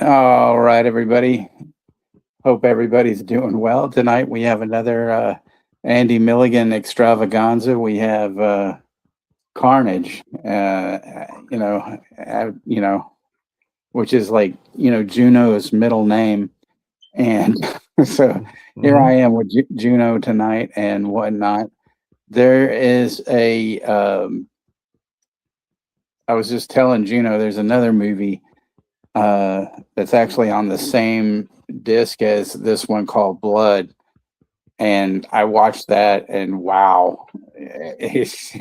All right, everybody. Hope everybody's doing well. Tonight we have another Andy Milligan extravaganza. We have Carnage, which is like, Juno's middle name. And so here Mm-hmm. I am with Juno tonight and whatnot. There is I was just telling Juno, there's another movie uh, that's actually on the same disc as this one called Blood. And I watched that, and wow, it's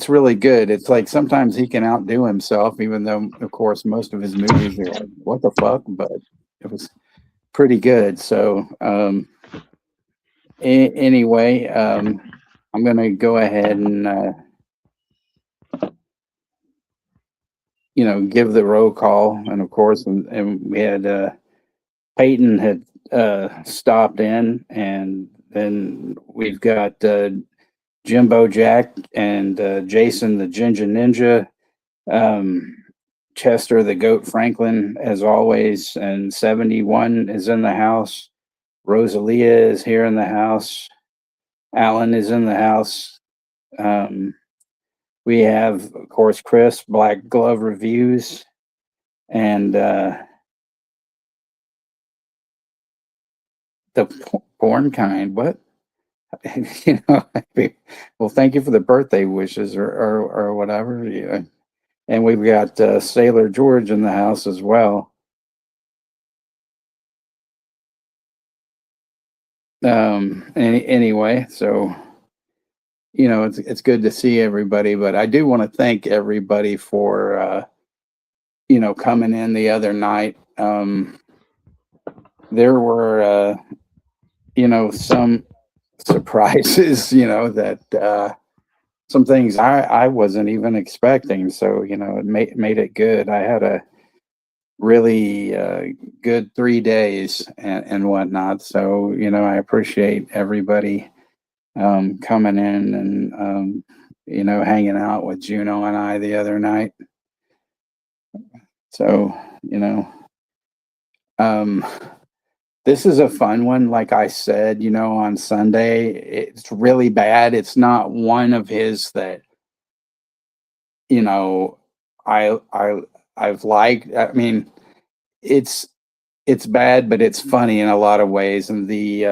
really good. It's like sometimes he can outdo himself, even though, of course, most of his movies are like, what the fuck? But it was pretty good. So, anyway, I'm going to go ahead and, give the roll call. And of course, and we had Peyton had stopped in, and then we've got Jimbo Jack and Jason the Ginger Ninja, um, Chester the Goat Franklin, as always, and 71 is in the house. Rosalia is here in the house. Alan is in the house. Um, we have, of course, Chris, Black Glove Reviews, and the porn kind. What? you know, well, thank you for the birthday wishes or whatever. Yeah. And we've got Sailor George in the house as well. Anyway, so it's good to see everybody, but I do want to thank everybody for coming in the other night. There were some surprises, that some things I wasn't even expecting. So it made it good. I had a really good 3 days and whatnot. So I appreciate everybody coming in and hanging out with Juno and I the other night. So you know, um, this is a fun one. Like I said, on Sunday, it's really bad. It's not one of his that you know I I've liked. I mean, it's it's bad, but it's funny in a lot of ways, and the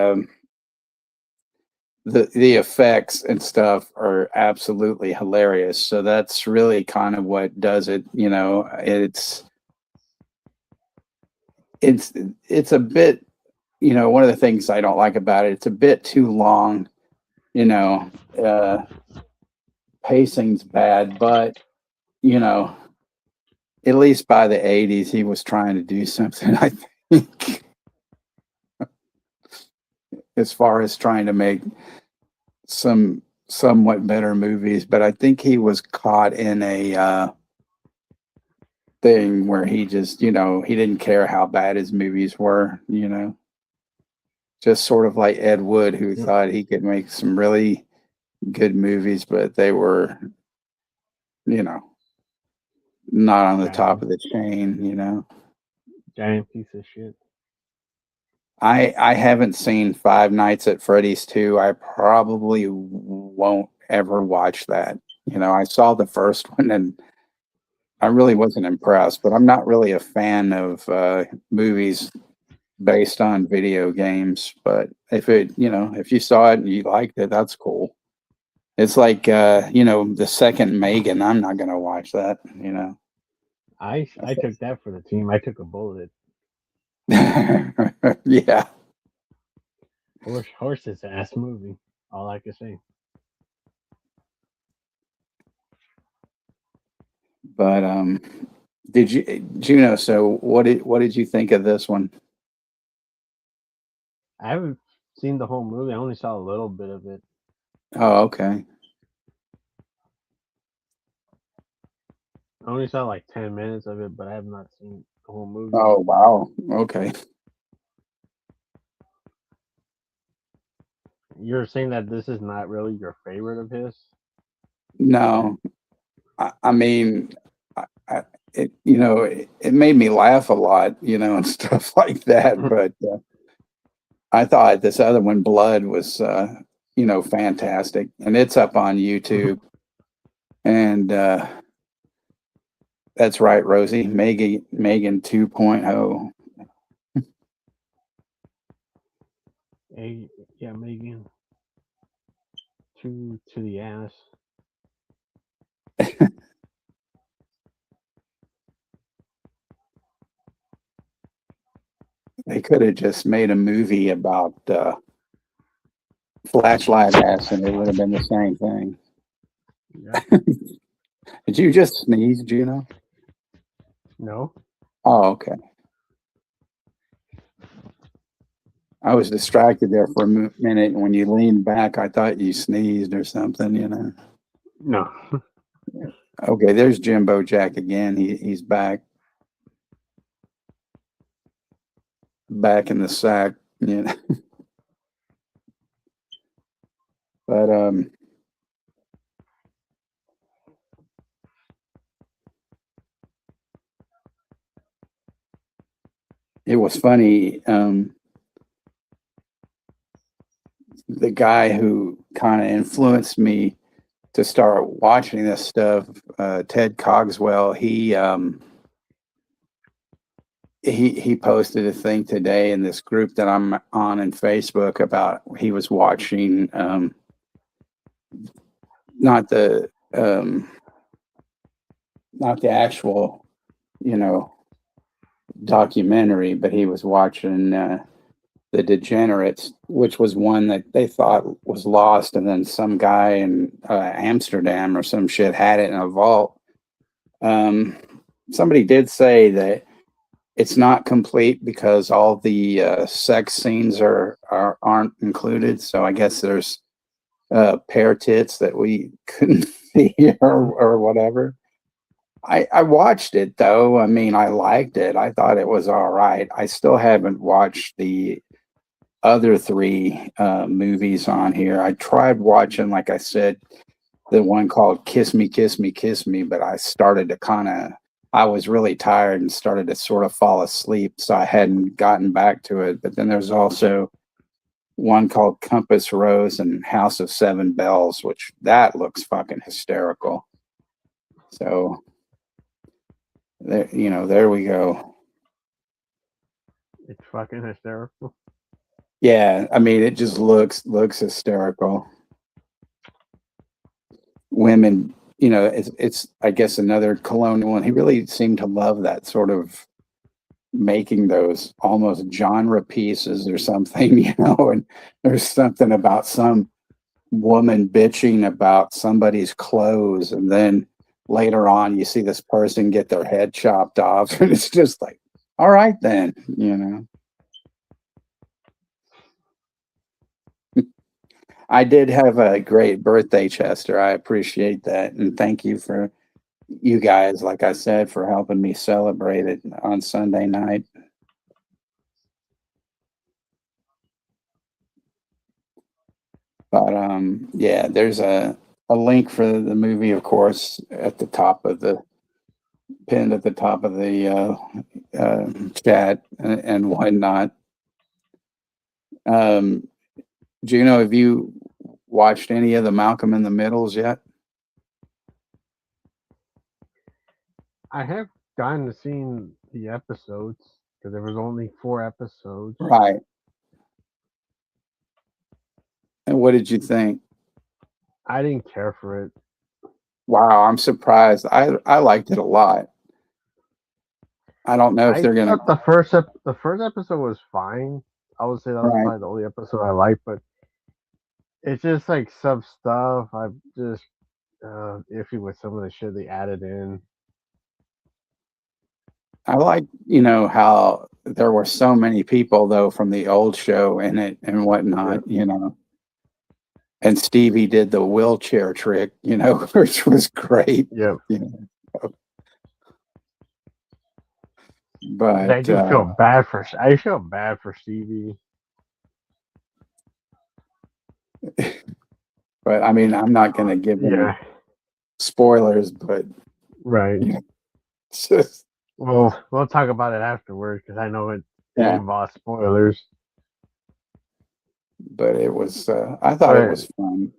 effects and stuff are absolutely hilarious. So that's really kind of what does it. It's it's a bit. One of the things I don't like about it, it's a bit too long. You know, uh, pacing's bad, but you know, at least by the '80s, he was trying to do something. I think as far as trying to make some somewhat better movies, but I think he was caught in a thing where he just, he didn't care how bad his movies were, just sort of like Ed Wood, who Yep. thought he could make some really good movies, but they were, you know, not on the top Trash. of the chain. Giant piece of shit. I haven't seen Five Nights at Freddy's 2. I probably won't ever watch that. I saw the first one and I really wasn't impressed, but I'm not really a fan of movies based on video games. But if you saw it and you liked it, that's cool. It's like, the second Megan. I'm not going to watch that. I took that for the team. I took a bullet. Yeah. Horses ass movie. All I can say. But did you, Juno? So what did you think of this one? I haven't seen the whole movie. I only saw a little bit of it. Oh, okay. I only saw like 10 minutes of it, but I have not seen the whole movie. Oh, wow. Okay. You're saying that this is not really your favorite of his? No, I mean, it made me laugh a lot, and stuff like that. But I thought this other one, Blood, was fantastic, and it's up on YouTube. And that's right, Rosie, Megan 2.0. Yeah, Milligan. To the ass. They could have just made a movie about flashlight ass, and it would have been the same thing. Yeah. Did you just sneeze, Juno? No. Oh, okay. I was distracted there for a minute, and when you leaned back, I thought you sneezed or something. No. Okay, there's Jimbo Jack again. He's back in the sack. But it was funny. The guy who kind of influenced me to start watching this stuff, Ted Cogswell, he posted a thing today in this group that I'm on in Facebook about he was watching not the actual documentary, but he was watching The Degenerates, which was one that they thought was lost, and then some guy in Amsterdam or some shit had it in a vault. Somebody did say that it's not complete because all the sex scenes aren't included. So I guess there's pear tits that we couldn't see or whatever. I watched it though. I mean, I liked it. I thought it was all right. I still haven't watched the other three movies on here. I tried watching, like I said, the one called Kiss Me, Kiss Me, Kiss Me, but I started to I was really tired and started to sort of fall asleep, so I hadn't gotten back to it. But then there's also one called Compass Rose and House of Seven Bells, which that looks fucking hysterical. So there we go. It's fucking hysterical. Yeah, I mean, it just looks hysterical. Women, it's I guess another colonial one. He really seemed to love that sort of making those almost genre pieces or something, and there's something about some woman bitching about somebody's clothes, and then later on you see this person get their head chopped off, and it's just like, all right then. I did have a great birthday, Chester. I appreciate that, and thank you for you guys, like I said, for helping me celebrate it on Sunday night. But yeah, there's a link for the movie, of course, at the top of the pinned at the top of the chat and whatnot. Juno, have you watched any of the Malcolm in the Middles yet? I have gotten to see the episodes because there was only 4 episodes. Right. And what did you think? I didn't care for it. Wow, I'm surprised. I liked it a lot. I don't know if they're gonna. The first episode was fine. I would say that was probably the only episode I liked, but it's just like some stuff. I'm just iffy with some of the shit they added in. I like, how there were so many people though from the old show in it and whatnot, And Stevie did the wheelchair trick, which was great. Yeah. But I do feel bad for. I feel bad for Stevie. But I mean, I'm not going to give any spoilers, but right. It's just, Well, we'll talk about it afterwards because I know it yeah, involves spoilers. but it was. I thought it But was fun.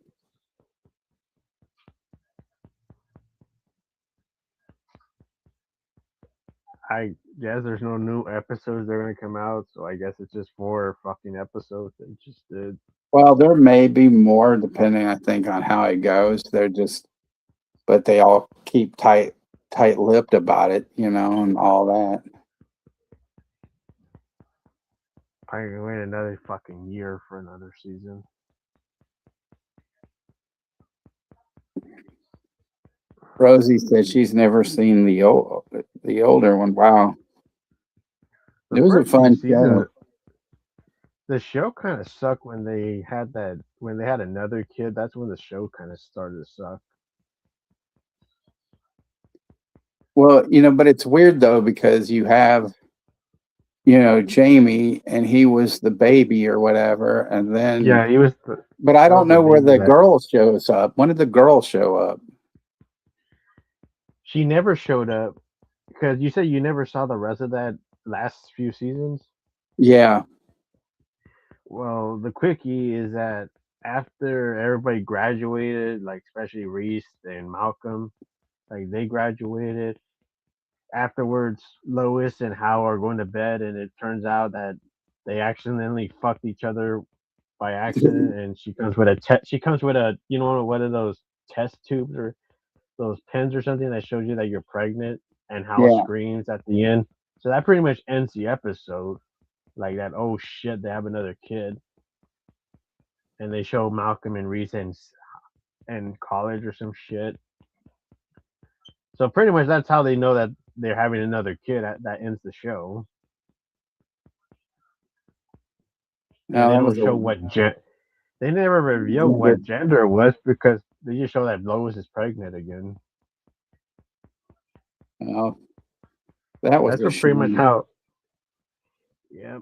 I guess there's no new episodes that are gonna come out, so I guess it's just 4 fucking episodes they just did. Well, there may be more depending, I think, on how it goes. They're just, but they all keep tight-lipped about it, and all that. I can wait another fucking year for another season. Rosie said she's never seen the older one. Wow, The it was a first few fun seasons, show. the show kind of sucked when they had another kid. That's when the show kind of started to suck. Well, but it's weird though because you have, Jamie and he was the baby or whatever, and then, Yeah, he was the but I that don't was the know where baby the that girl shows up. When did the girl show up? she never showed up because you said you never saw the rest of that last few seasons. Yeah, Well, the quickie is that after everybody graduated, like especially Reese and Malcolm, like they graduated. Afterwards, Lois and Hal are going to bed, and it turns out that they accidentally fucked each other by accident. And she comes with a one of those test tubes or those pens or something that shows you that you're pregnant, and Hal yeah. screams at the end. So that pretty much ends the episode. Like that. Oh shit, they have another kid, and they show Malcolm and Reese in college or some shit. So pretty much that's how they know that they're having another kid. That ends the show, and No, they that don't was show they never reveal what gender it was because they just show that Lois is pregnant again. no, that was That's a what pretty much shame. how. Yeah,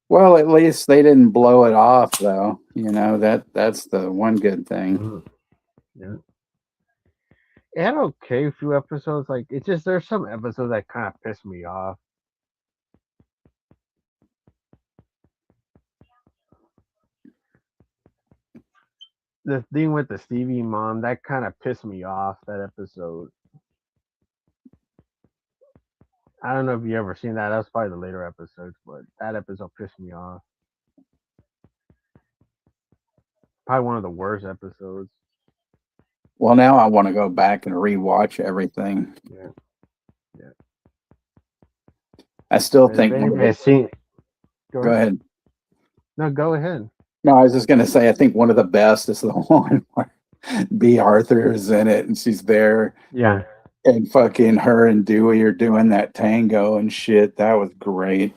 Well, at least they didn't blow it off, though. That's the one good thing. mhm, yeah. It had okay few episodes. Like it's just there's some episodes that kind of piss me off. The thing with the Stevie mom that kind of pissed me off. That episode. I don't know if you ever seen that. That was probably the later episodes, but that episode pissed me off. Probably one of the worst episodes. Well, now I want to go back and rewatch everything. Yeah, yeah. I still But if think one of anybody the. has seen, Go ahead. No, go ahead. No, I was just going to say, I think one of the best is the one where B. Arthur is in it and she's there Yeah. and fucking her and Dewey are doing that tango and shit. That was great.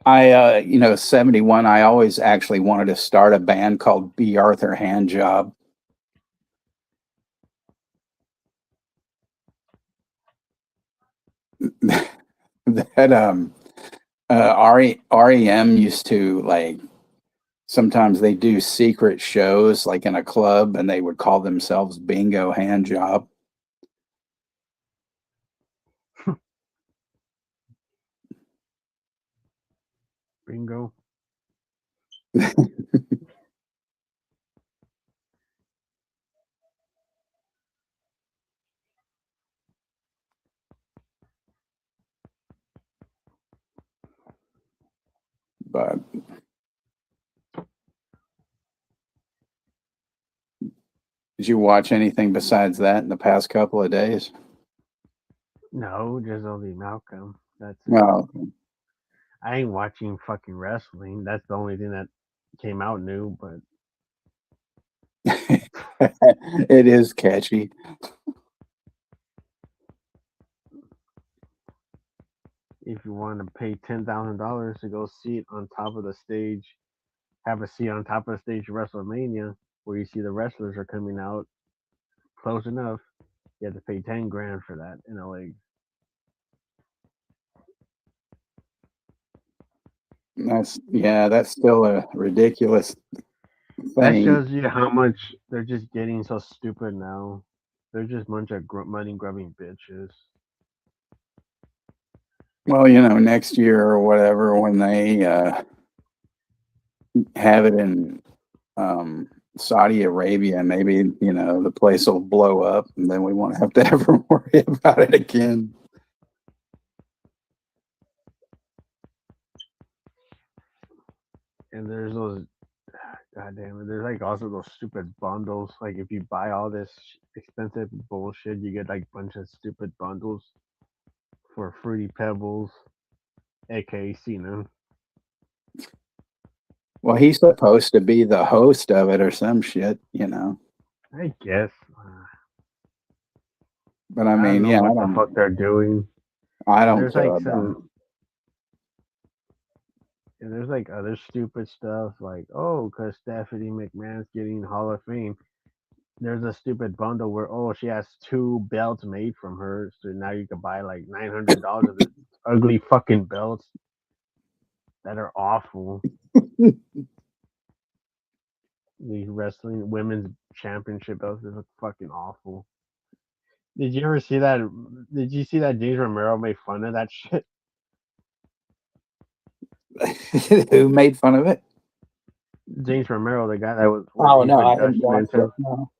I, 71, I always actually wanted to start a band called B. Arthur Handjob. That REM used to like sometimes they do secret shows like in a club and they would call themselves Bingo Handjob. Bingo. But did you watch anything besides that in the past couple of days? No, just only Malcolm. That's it. No. I ain't watching fucking wrestling. That's the only thing that came out new. But It is catchy. if you want to pay $10,000 to go see it on top of the stage, have a seat on top of the stage of WrestleMania, where you see the wrestlers are coming out, close enough. You have to pay 10 grand for that in a leg. That's still a ridiculous That thing. shows you how much they're just getting so stupid now. They're just a bunch of money grubbing bitches. Well, next year or whatever, when they have it in Saudi Arabia, maybe the place will blow up, and then we won't have to ever worry about it again. And there's those, god damn it, there's like also those stupid bundles. Like if you buy all this expensive bullshit, you get like a bunch of stupid bundles for Fruity Pebbles, aka Cena. Well, he's supposed to be the host of it or some shit. I guess. But I I don't mean, know what the fuck they're doing. I And don't there's care like about it. some. And there's like other stupid stuff like, oh, because Stephanie McMahon's getting Hall of Fame. There's a stupid bundle where, oh, she has 2 belts made from her, so now you can buy like $900 of the ugly fucking belts that are awful. These wrestling women's championship belts look fucking awful. Did you ever see that? Did you see that James Romero made fun of that shit? Who made fun of it? James Romero, the guy that was Oh he's no, with I haven't Dutch watched it. Mantel. No.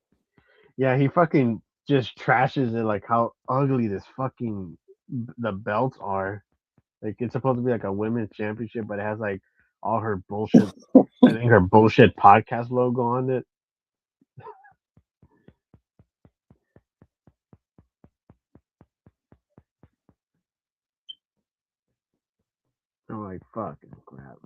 Yeah, he fucking just trashes it like how ugly this fucking the belts are. Like it's supposed to be like a women's championship, but it has like all her bullshit. I think her bullshit podcast logo on it. I'm like fucking crap.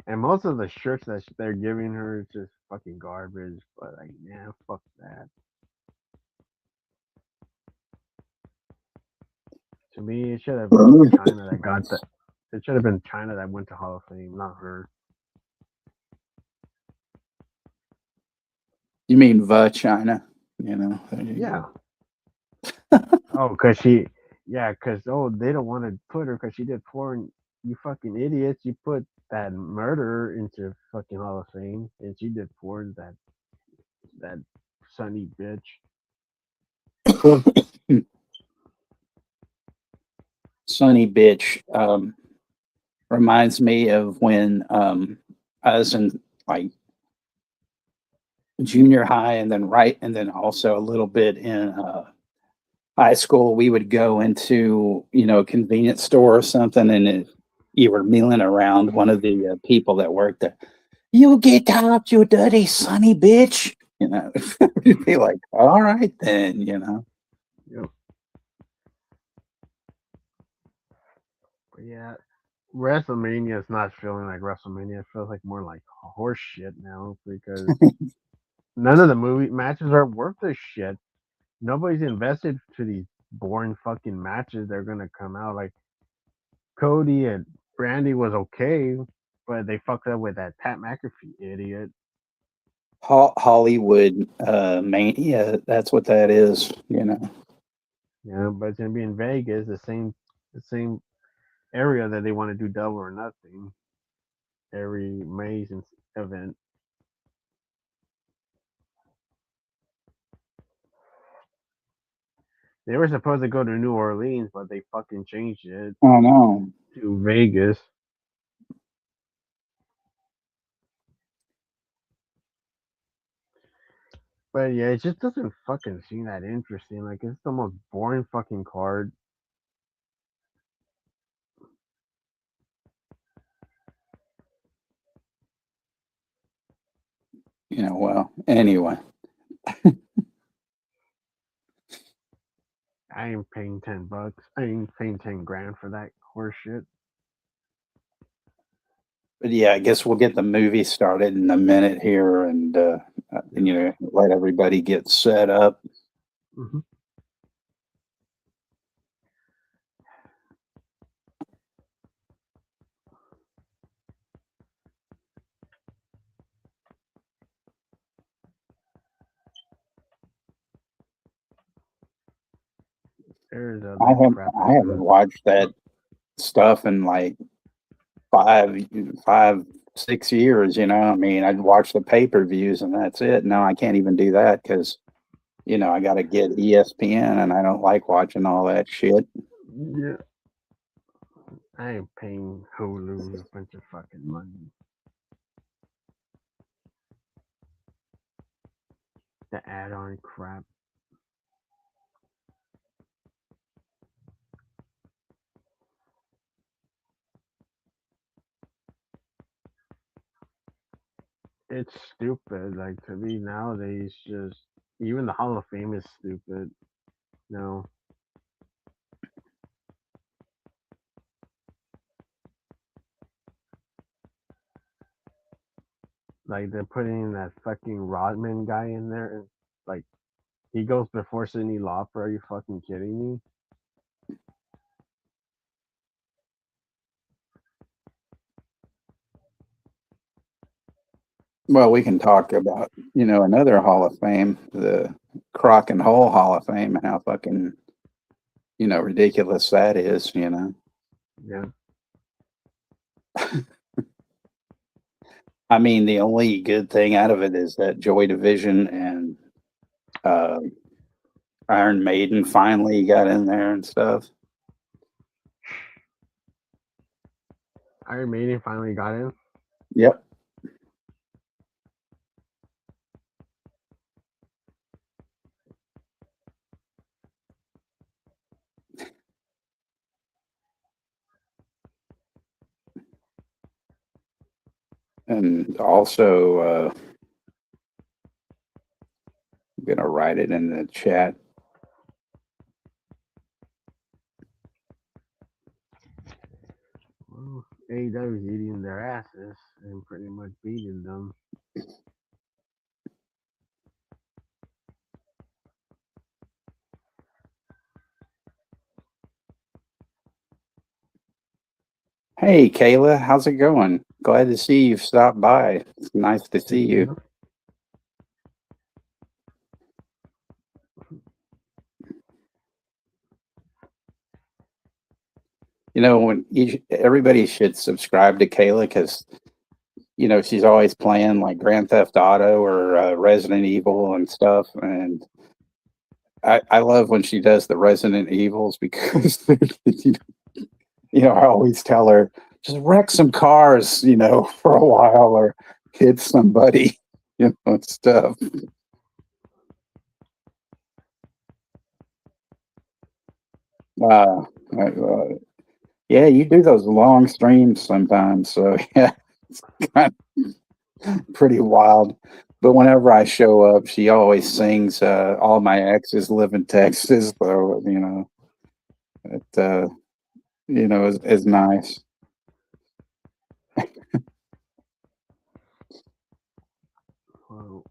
And most of the shirts that they're giving her is just fucking garbage. But like, yeah, fuck that. To me, it should have been China that got that. It should have been China that went to Hall of Fame, not her. You mean China? There you Yeah. go. Oh, cause she, yeah, cause oh, they don't want to put her because she did porn. You fucking idiots! You put that murderer into fucking Hall of Fame, and she did porn. That sunny bitch. Sonny bitch reminds me of when I was in like junior high, and then also a little bit in high school. We would go into a convenience store or something, and you were milling around one of the people that worked there. You get out, you dirty sonny bitch. You'd be like, all right then. Yep. But yeah, WrestleMania is not feeling like WrestleMania. It feels like more like horse shit now because none of the movie matches are worth this shit. Nobody's invested to these boring fucking matches. They're gonna come out like Cody and Brandy was okay, but they fucked up with that Pat McAfee idiot. Hollywood mania. That's what that is. Yeah, but it's gonna be in Vegas, the same area that they want to do Double or Nothing every amazing event. They were supposed to go to New Orleans, but they fucking changed it Oh no. to Vegas. But yeah, it just doesn't fucking seem that interesting. Like it's the most boring fucking card. Well, anyway. I ain't paying $10. I ain't paying 10 grand for that horse shit. But yeah, I guess we'll get the movie started in a minute here, and let everybody get set up. Mm-hmm. There's I other haven't crap. I haven't watched that stuff in like 6 years. I mean, I'd watch the pay-per-views and that's it. Now I can't even do that because I got to get ESPN and I don't like watching all that shit. Yeah. I ain't paying Hulu a bunch of fucking money. The add-on crap. It's stupid. Like, to me nowadays, just even the Hall of Fame is stupid. No. Like, they're putting that fucking Rodman guy in there. And, like, he goes before Sidney Lauper. Are you fucking kidding me? Well, we can talk about, another Hall of Fame, the Crock and Hole Hall of Fame, and how fucking, ridiculous that is. Yeah. I mean, the only good thing out of it is that Joy Division and uh, Iron Maiden finally got in there and stuff. Iron Maiden finally got in. Yep. And also, I'm going to write it in the chat. Well, AEW's eating their asses and pretty much beating them. Hey, Kayla, how's it going? Glad to see you've stopped by. It's nice to see you. When everybody should subscribe to Kayla because she's always playing like Grand Theft Auto or Resident Evil and stuff, and I love when she does the Resident Evils because I always tell her just wreck some cars, for a while or hit somebody, and stuff. Uh, yeah, you do those long streams sometimes, so yeah, it's kind of pretty wild. But whenever I show up, she always sings "All My Exes Live in Texas," so it is nice. Well,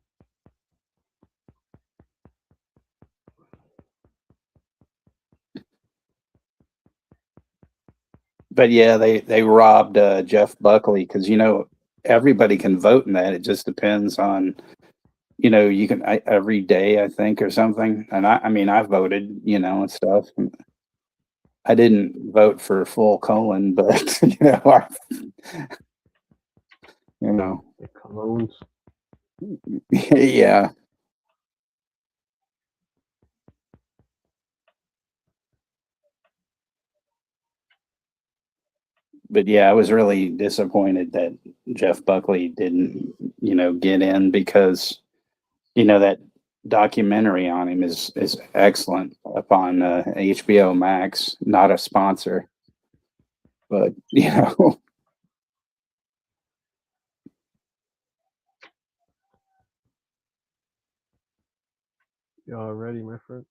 But yeah, they robbed Jeff Buckley because everybody can vote in that. It just depends on you can every day I think or something. And I mean I voted and stuff. I didn't vote for full colon, but the colognes. yeah. But yeah, I was really disappointed that Jeff Buckley didn't get in because that documentary on him is excellent up on HBO Max. Not a sponsor, but Y'all ready, my friend?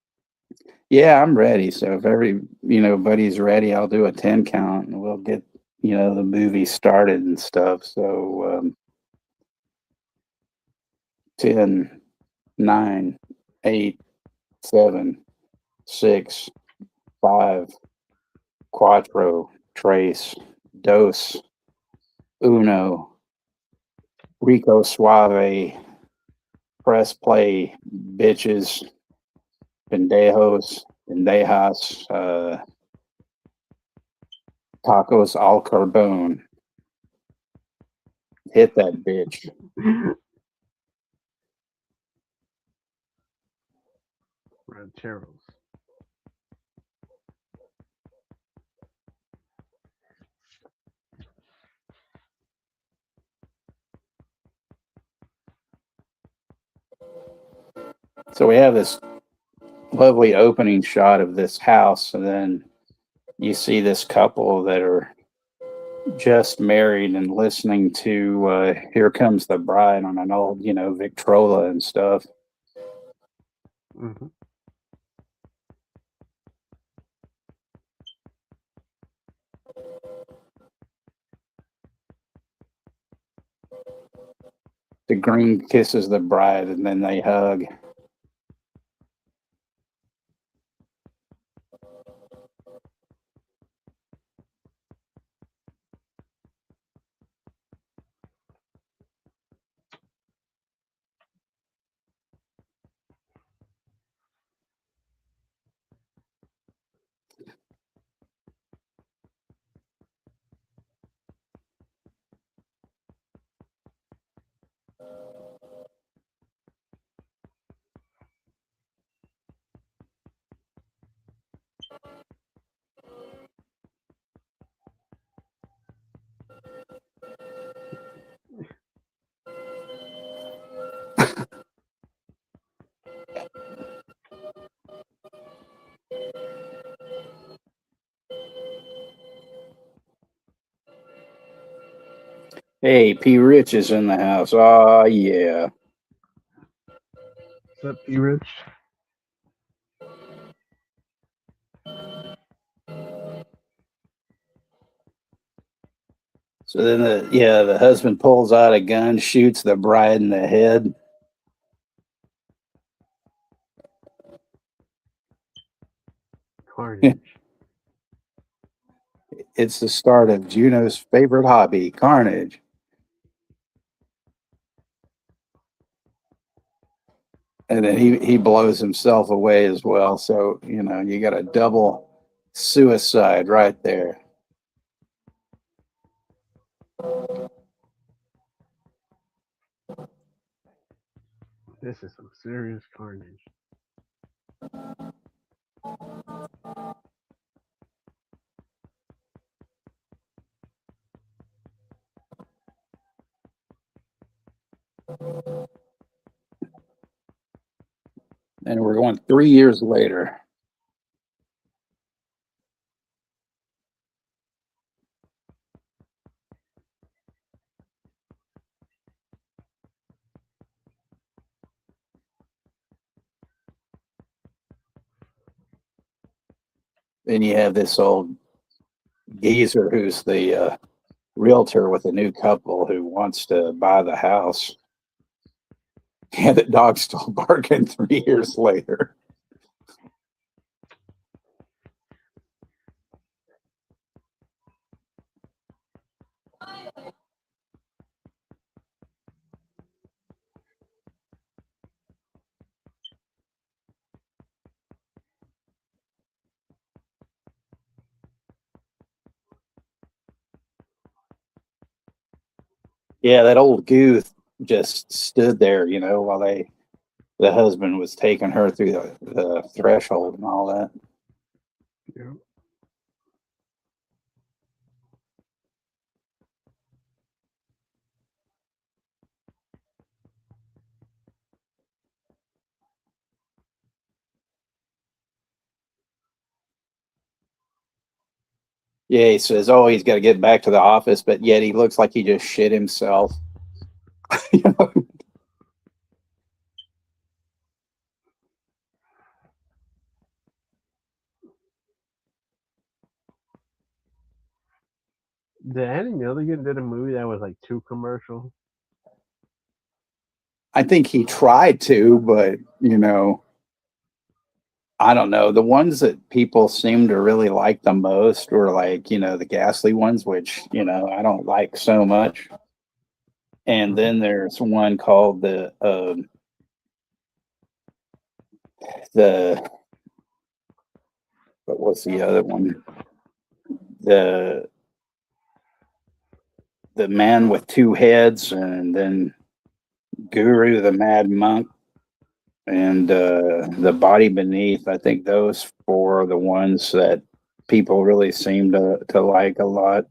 yeah, I'm ready. So if buddy's ready, I'll do a 10 count and we'll get the movie started and stuff. So 10, 9, 8, 7, 6, 5, Quattro, Trace, Dos, Uno, Rico Suave, press play, bitches, pendejos, Bandejas, tacos al carbone. Hit that bitch. Rancheros. So we have this lovely opening shot of this house, and then you see this couple that are just married and listening to Here Comes the Bride on an old, Victrola and stuff. Mm-hmm. The groom kisses the bride, and then they hug. Hey, P. Rich is in the house. Oh, yeah. What's up, P-Rich? So then the husband pulls out a gun, shoots the bride in the head. Carnage. It's the start of Juno's favorite hobby, Carnage. And then he blows himself away as well. So, you got a double suicide right there. This is some serious carnage. And we're going 3 years later. Then you have this old geezer who's the realtor with a new couple who wants to buy the house. And the dog's still barking 3 years later. Yeah, that old goof just stood there, while the husband was taking her through the threshold and all that. Yeah. Yeah, he says, "Oh, he's got to get back to the office," but yet he looks like he just shit himself. Did Milligan did a movie that was like too commercial? I think he tried to, but I don't know. The ones that people seem to really like the most were like, the ghastly ones, which, I don't like so much. And then there's one called the But what's the other one? The man with two heads, and then Guru the Mad Monk, and the Body Beneath. I think those four are the ones that people really seem to like a lot.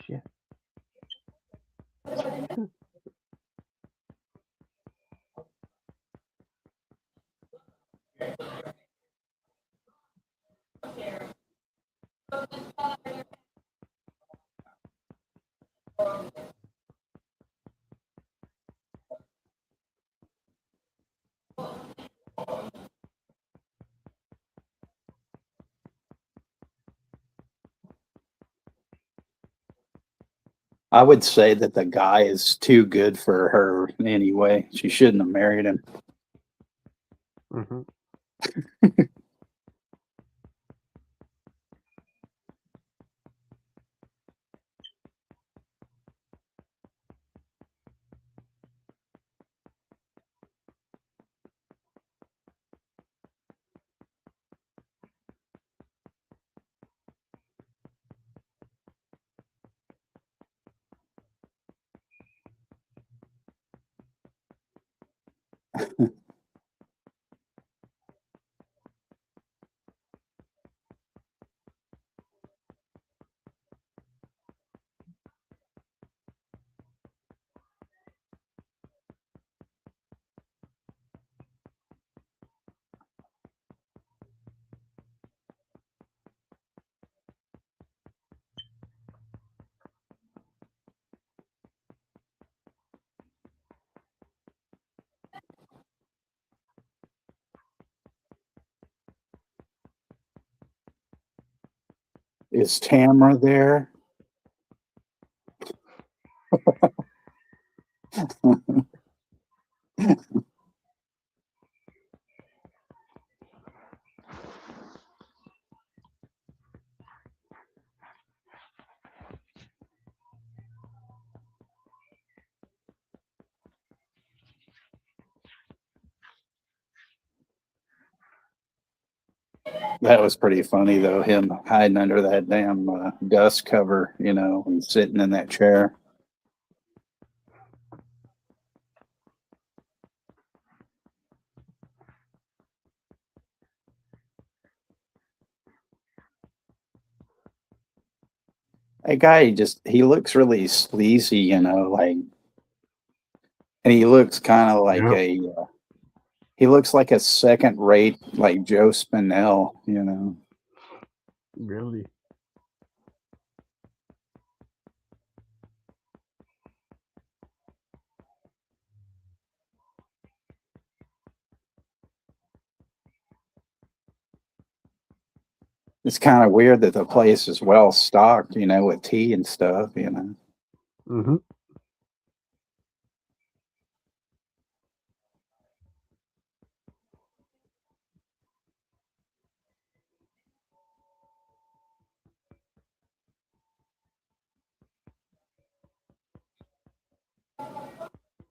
Shit. I would say that the guy is too good for her anyway. She shouldn't have married him. Mm-hmm. Is Tamara there? That was pretty funny, though, him hiding under that damn dust cover, and sitting in that chair. That guy he looks really sleazy, like, and he looks kind of like Yep. he looks like a second rate, like Joe Spinell. Really. It's kind of weird that the place is well stocked, with tea and stuff. Mm-hmm.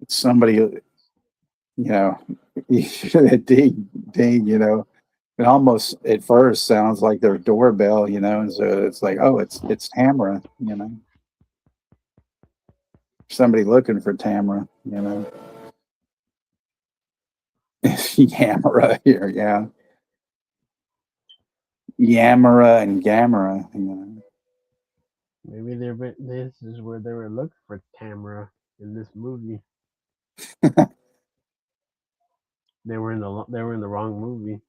It's somebody, ding, ding, it almost at first sounds like their doorbell, and so it's like, oh, it's Tamara, somebody looking for Tamara, Yamara here, yeah, Yamara and Gamera. Maybe this is where they were looking for Tamara in this movie. They were in the wrong movie.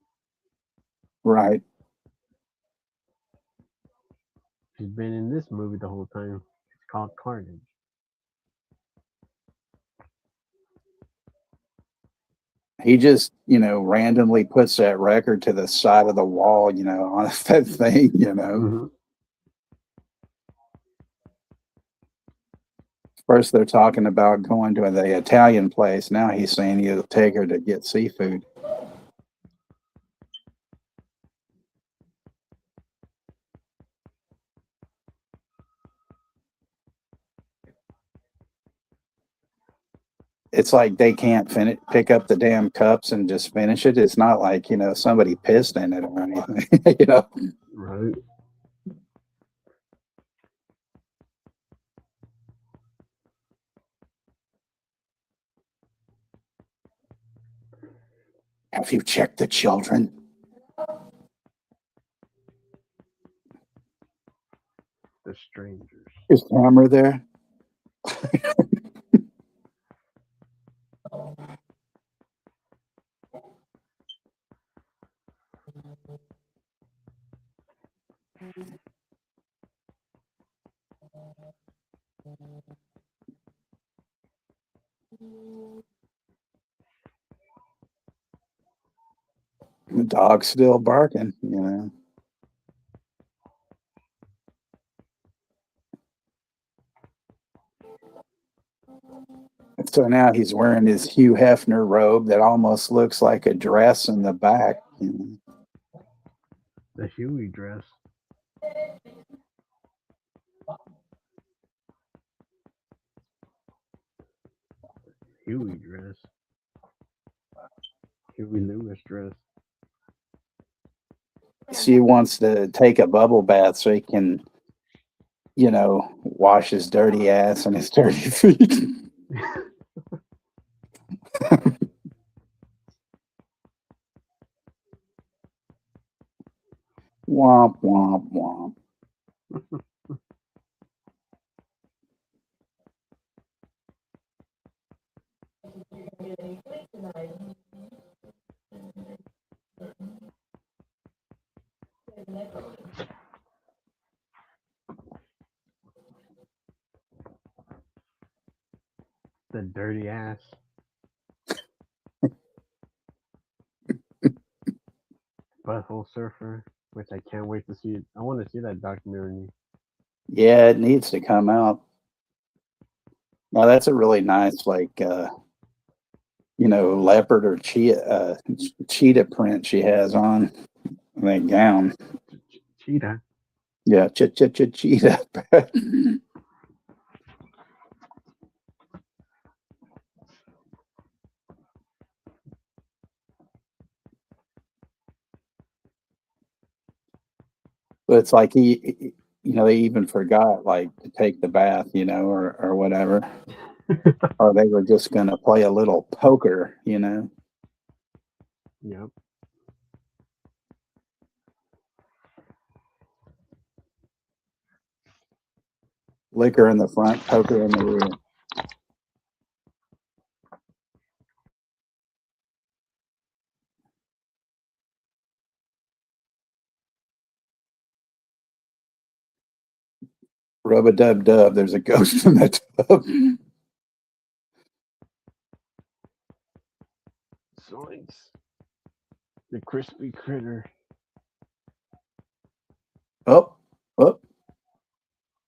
Right. She's been in this movie the whole time. It's called Carnage. He just, randomly puts that record to the side of the wall, on that thing. Hmm. First, they're talking about going to the Italian place. Now he's saying he'll take her to get seafood. It's like they can't pick up the damn cups and just finish it. It's not like, somebody pissed in it or anything, Right. Have you checked the children? The strangers. Is Hammer there? The dog's still barking. So now he's wearing his Hugh Hefner robe that almost looks like a dress in the back. The Huey dress. Huey dress. Huey Lewis dress. He wants to take a bubble bath so he can, wash his dirty ass and his dirty feet. Womp, womp, womp. The dirty ass. Butthole Surfer, which I can't wait to see. I want to see that documentary. Yeah, it needs to come out. Now that's a really nice, like, leopard or cheetah print she has on that gown. Cheetah. Yeah, cheetah. But it's like they even forgot like to take the bath, or whatever, or they were just going to play a little poker. Yep. Liquor in the front, poker in the rear. Rub-a-dub-dub, there's a ghost in the tub. Zoinks. The crispy critter. Oh, oh,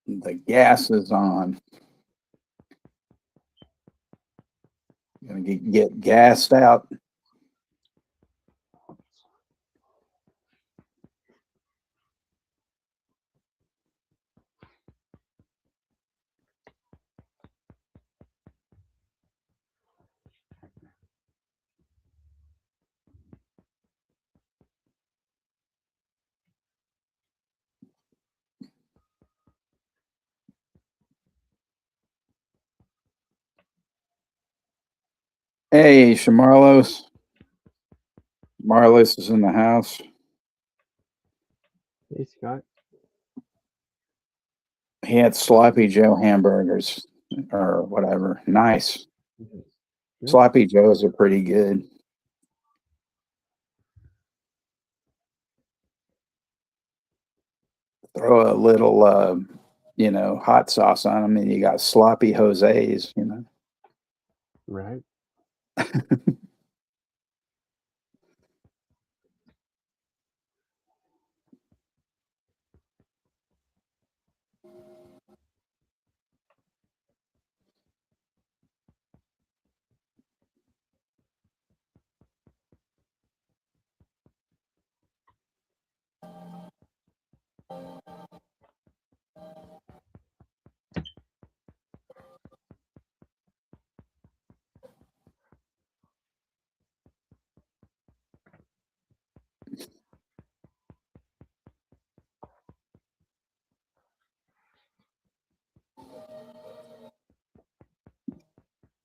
the gas is on. Gonna get gassed out. Hey, Shamarlos. Marlos is in the house. Hey, Scott. He had Sloppy Joe hamburgers or whatever. Nice. Good. Sloppy Joes are pretty good. Throw a little, hot sauce on them, and you got sloppy Jose's. Right.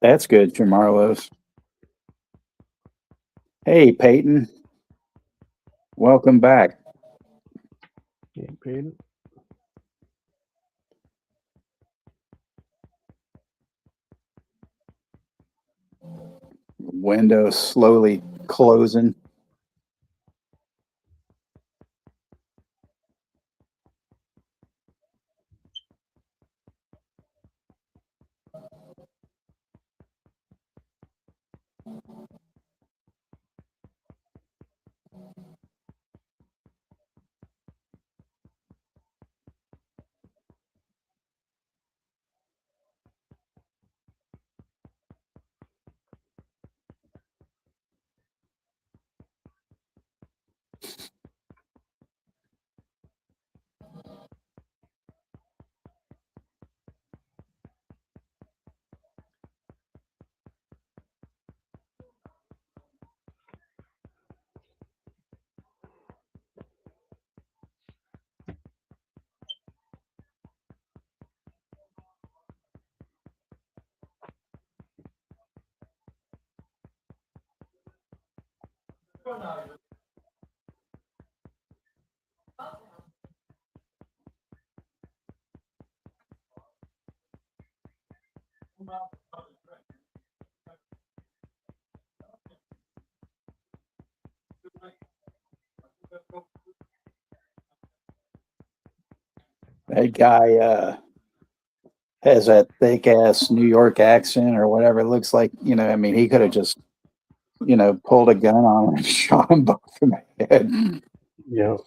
That's good, Jamarlos. Hey, Peyton. Welcome back. Getting paid. Window slowly closing. That guy has that thick ass New York accent or whatever. It looks like, I mean, he could have just, pulled a gun on him and shot them both in the head. Yeah.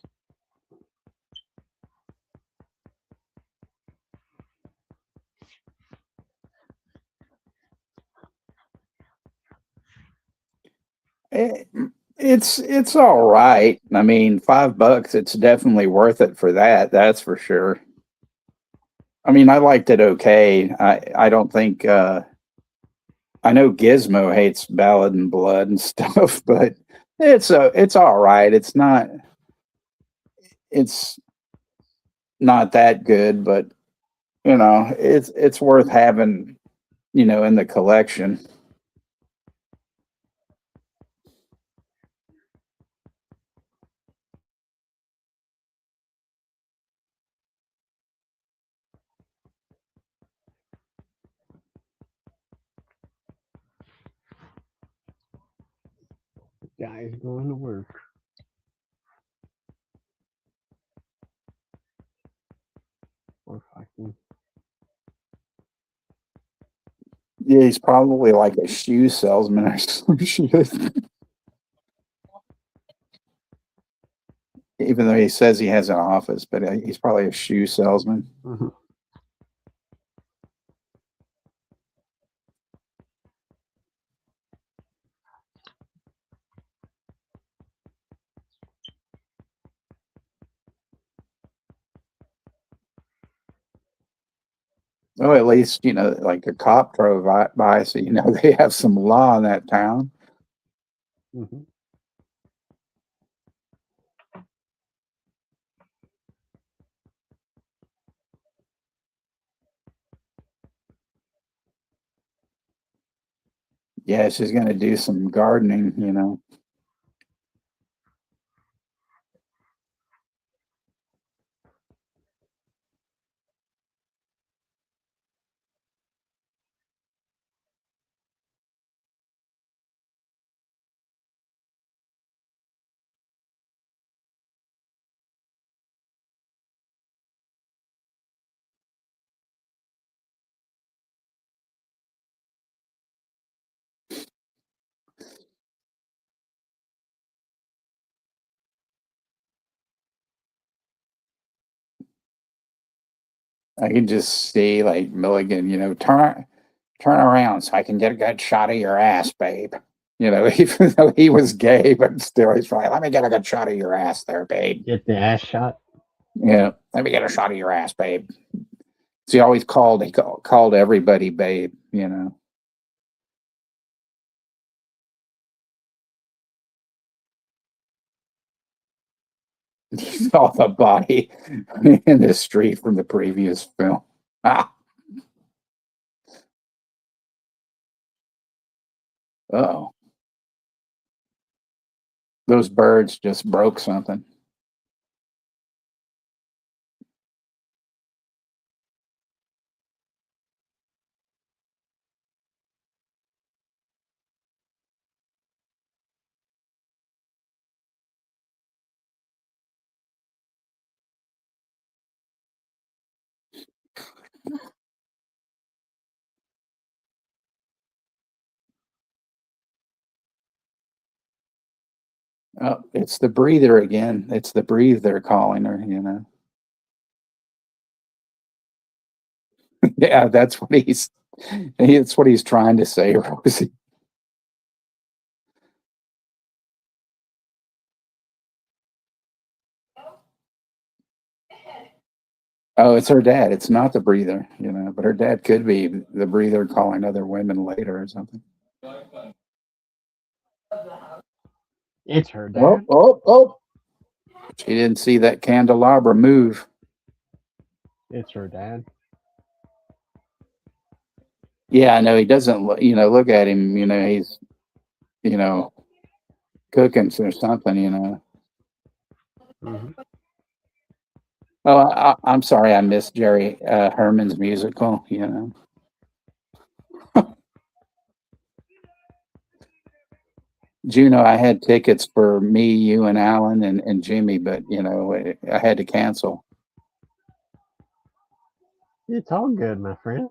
It, it's all right. I mean, $5, it's definitely worth it for that. That's for sure. I mean, I liked it okay. I don't think I know Gizmo hates Ballad and Blood and stuff, but it's all right. It's not that good, but it's worth having, in the collection. Guys going to work. Or fucking. Yeah, he's probably like a shoe salesman or some shit. Even though he says he has an office, but he's probably a shoe salesman. Mm-hmm. Well, at least, like a cop drove by, so they have some law in that town. Mm-hmm. Yeah, she's gonna do some gardening. I can just see like Milligan, turn around so I can get a good shot of your ass, babe. Even though he was gay, but still he's like, let me get a good shot of your ass there, babe. Get the ass shot. Yeah, let me get a shot of your ass, babe. So he called everybody babe. He saw the body in the street from the previous film. Ah, Uh-oh. Those birds just broke something. Oh, it's the breather again. It's the breather calling her, you know. Yeah, that's what it's what he's trying to say, Rosie. Oh, it's her dad. It's not the breather, you know, but her dad could be the breather calling other women later or something. It's her Oh, dad. oh. She didn't see that candelabra move. It's her dad. Yeah, I know he doesn't, you know, look at him, you know, he's, you know, cooking or something, you know. Mm-hmm. Oh, I'm sorry, I missed Jerry Herman's musical, you know. Juno, I had tickets for me, you, and Alan and Jimmy, but, you know, I had to cancel. It's all good, my friend.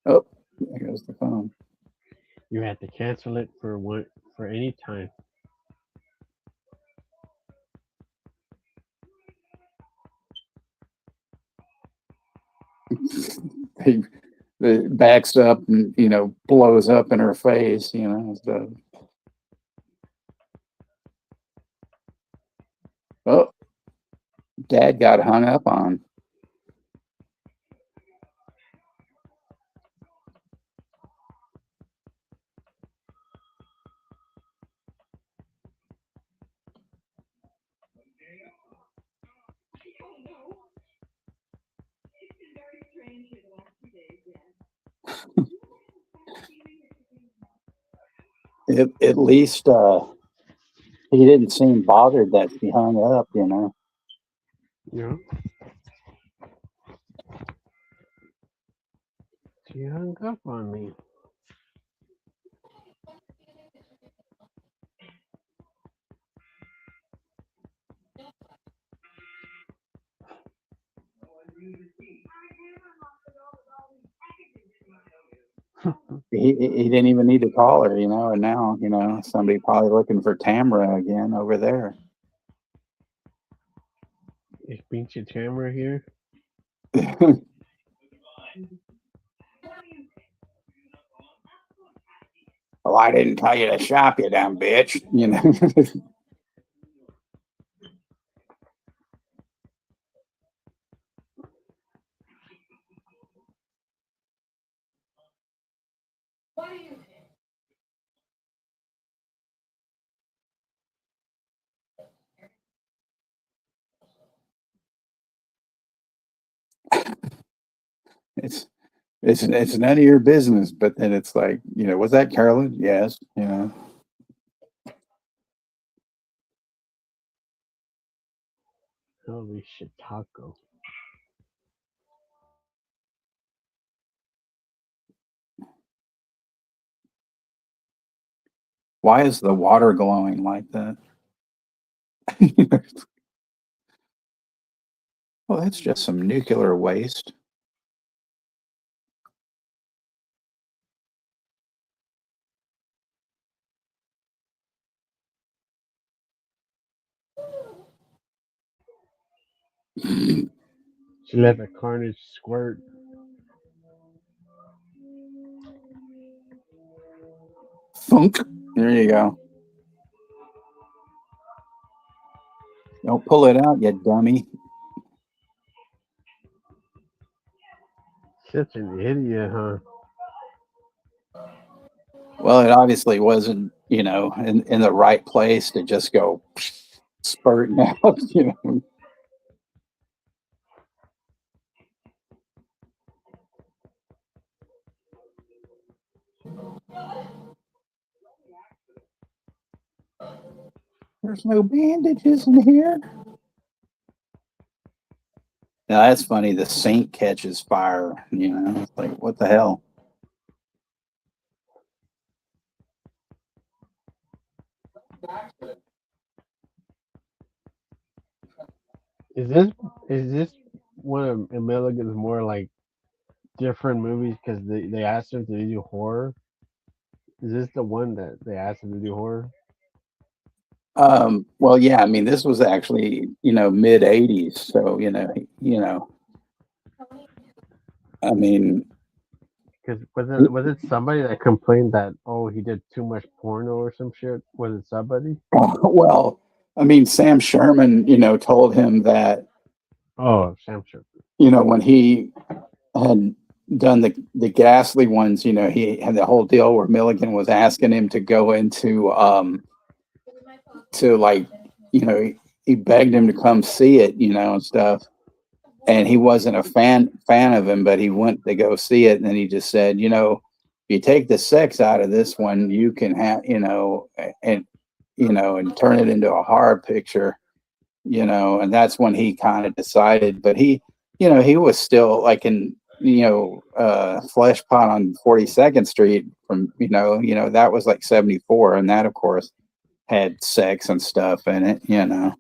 Oh, there goes the phone. You had to cancel it for any time. He backs up and, you know, blows up in her face, you know. So. Oh, Dad got hung up on. At least he didn't seem bothered that she hung up, you know. Yeah. She hung up on me. He didn't even need to call her, you know, and now, you know, somebody probably looking for Tamara again over there. Is pinche Tamara here? Well, I didn't tell you to shop, you damn bitch, you know. it's it's none of your business, but then it's like, you know, was that Carolyn? Yes, you know. Holy shit, taco. Why is the water glowing like that? Well, that's just some nuclear waste. She let the carnage squirt. Thunk. There you go. Don't pull it out, you dummy. Such an idiot, huh? Well, it obviously wasn't, you know, in the right place to just go spurting out, you know. There's no bandages in here. Now that's funny. The saint catches fire. It's like, what the hell? Is this one of Milligan's more like different movies because they asked him to do horror? Is this the one that they asked him to do horror? Well, yeah. I mean, this was actually mid '80s, so I mean, Because was it somebody that complained that he did too much porno or some shit? Was it somebody? well, I mean, Sam Sherman, told him that Oh, Sam Sherman. when he had done the ghastly ones, he had the whole deal where Milligan was asking him to go into to like, he begged him to come see it, and stuff. And he wasn't a fan of him, but he went to go see it, and then he just said, if you take the sex out of this one, you can have, and and turn it into a horror picture, and that's when he kind of decided. But he was still like in Flesh Pot on 42nd Street from that was like 74, and that of course had sex and stuff in it. Mm-hmm.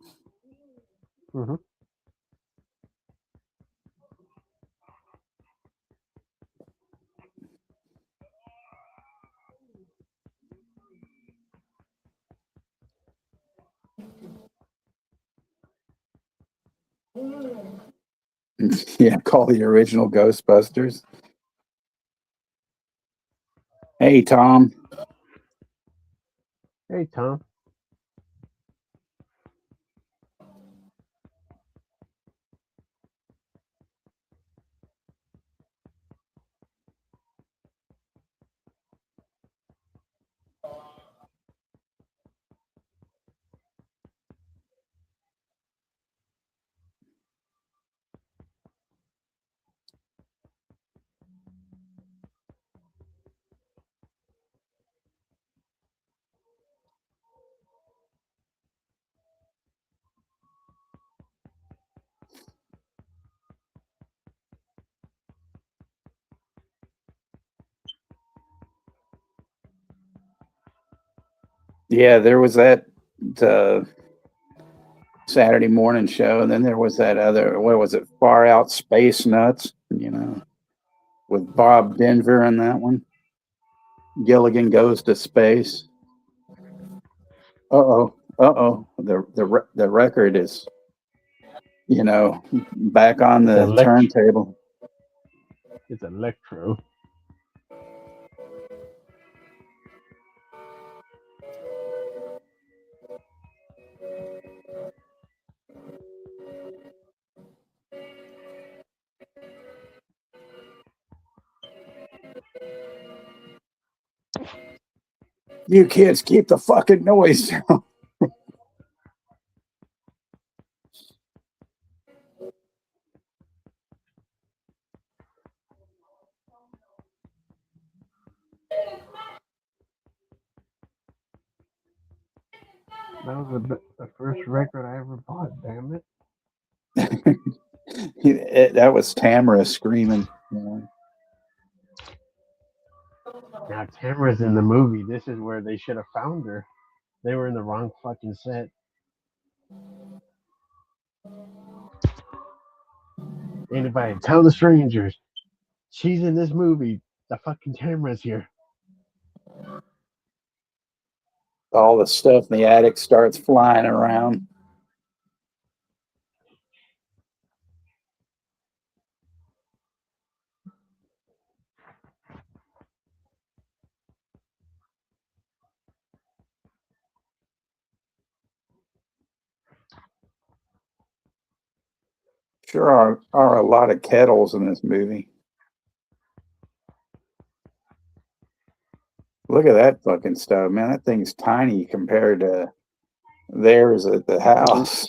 Yeah, call the original Ghostbusters. Hey, Tom. Hey, Tom. Yeah, there was that Saturday morning show, and then there was that other, what was it, Far Out Space Nuts, with Bob Denver in that one. Gilligan Goes to Space. The record is back on It's the turntable. It's electro. You kids keep the fucking noise down. That was the first record I ever bought. Damn it! That was Tamara screaming. Now Tamara's in the movie. This is where they should have found her. They were in the wrong fucking set. Anybody tell the strangers she's in this movie. The fucking Tamara's here. All the stuff in the attic starts flying around. Sure are a lot of kettles in this movie. Look at that fucking stuff, man. That thing's tiny compared to theirs at the house.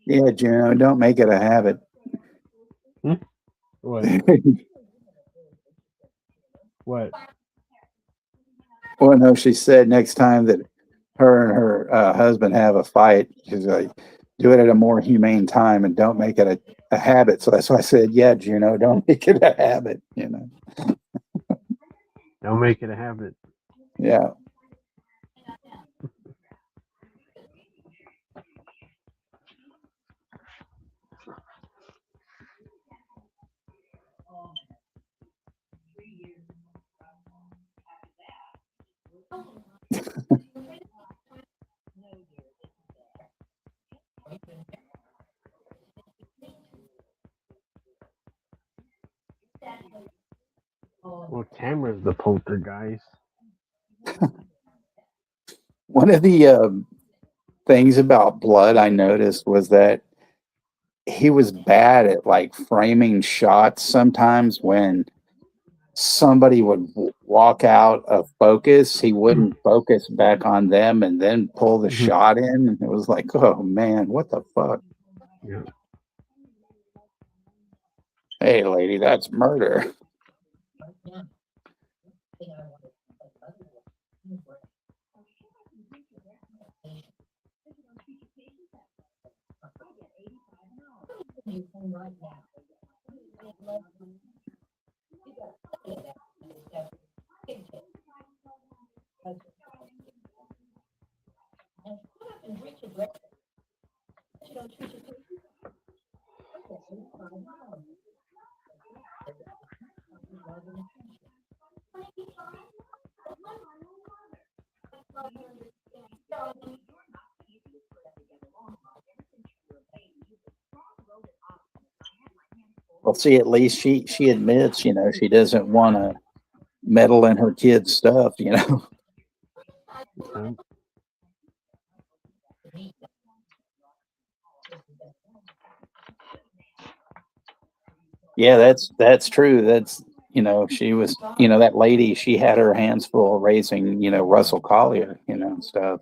Yeah, Juno, don't make it a habit. What? What? Well, no, she said next time that her and her husband have a fight, she's like, do it at a more humane time and don't make it a habit. So that's why I said, yeah, Juno, don't make it a habit, you know. Don't make it a habit. Yeah. Well, Tamara's the poltergeist. One of the things about Blood I noticed was that he was bad at like framing shots sometimes when somebody would walk out of focus, he wouldn't focus back on them and then pull the shot in. And it was like, oh man, what the fuck? Yeah. Hey, lady, that's murder. Well, see, at least she admits, you know, she doesn't want to meddle in her kids' stuff, you know. Yeah, that's true. That's, you know, she was, you know, that lady, she had her hands full raising, you know, Russell Collier, you know, and stuff.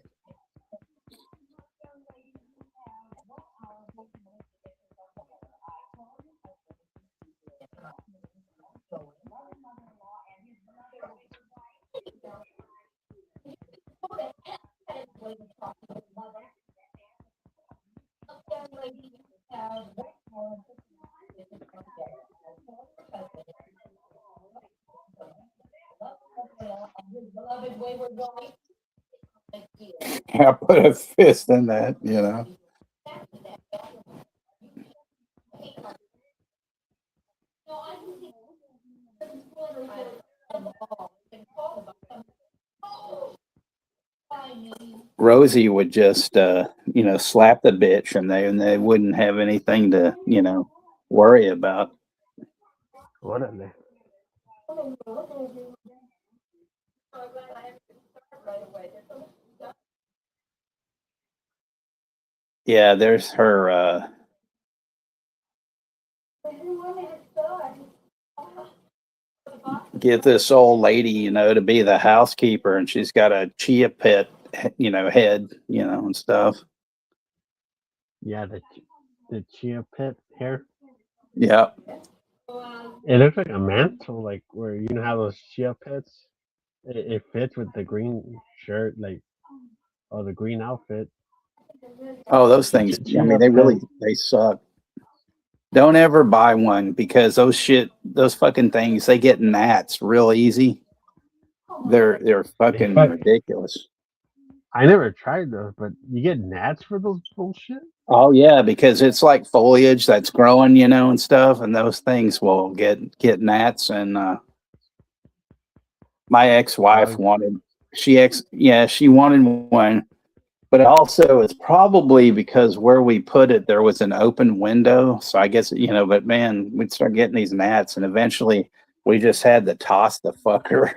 I put a fist in that, you know. Rosie would just, you know, slap the bitch, and they wouldn't have anything to, you know, worry about. What a man. Yeah, there's her. Get this old lady, you know, to be the housekeeper, and she's got a chia pet, you know, head, you know, and stuff. Yeah, the chia pet hair. Yeah. It looks like a mantle, like where you know how those chia pets. It fits with the green shirt, like, or the green outfit. Oh, those things. I mean, they suck. Don't ever buy one because those fucking things, they get gnats real easy. They're fucking ridiculous. I never tried those, but you get gnats for those bullshit. Oh yeah, because it's like foliage that's growing, you know, and stuff, and those things will get gnats. And my ex-wife wanted she wanted one, but also it's probably because where we put it, there was an open window. So I guess, but man, we'd start getting these gnats, and eventually we just had to toss the fucker,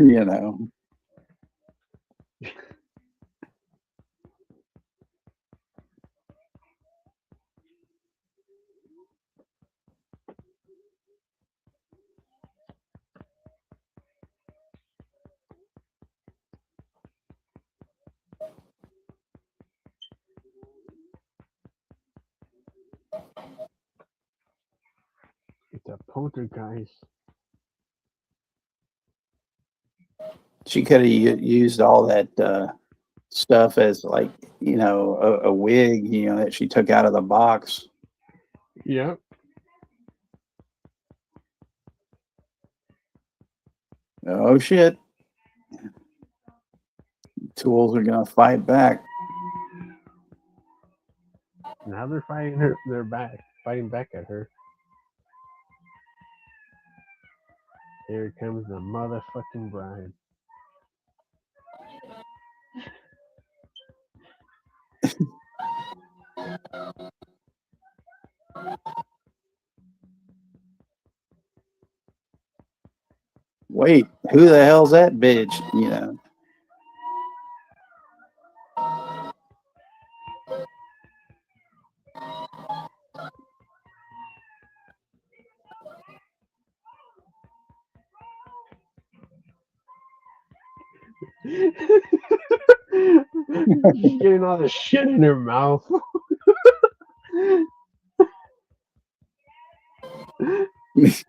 It's a poltergeist. She could have used all that stuff as like, a wig, that she took out of the box. Yep. Oh shit. Tools are gonna fight back. Now they're fighting her. They're fighting back at her. Here comes the motherfucking bride. Wait, who the hell's that bitch? She's getting all the shit in her mouth. She's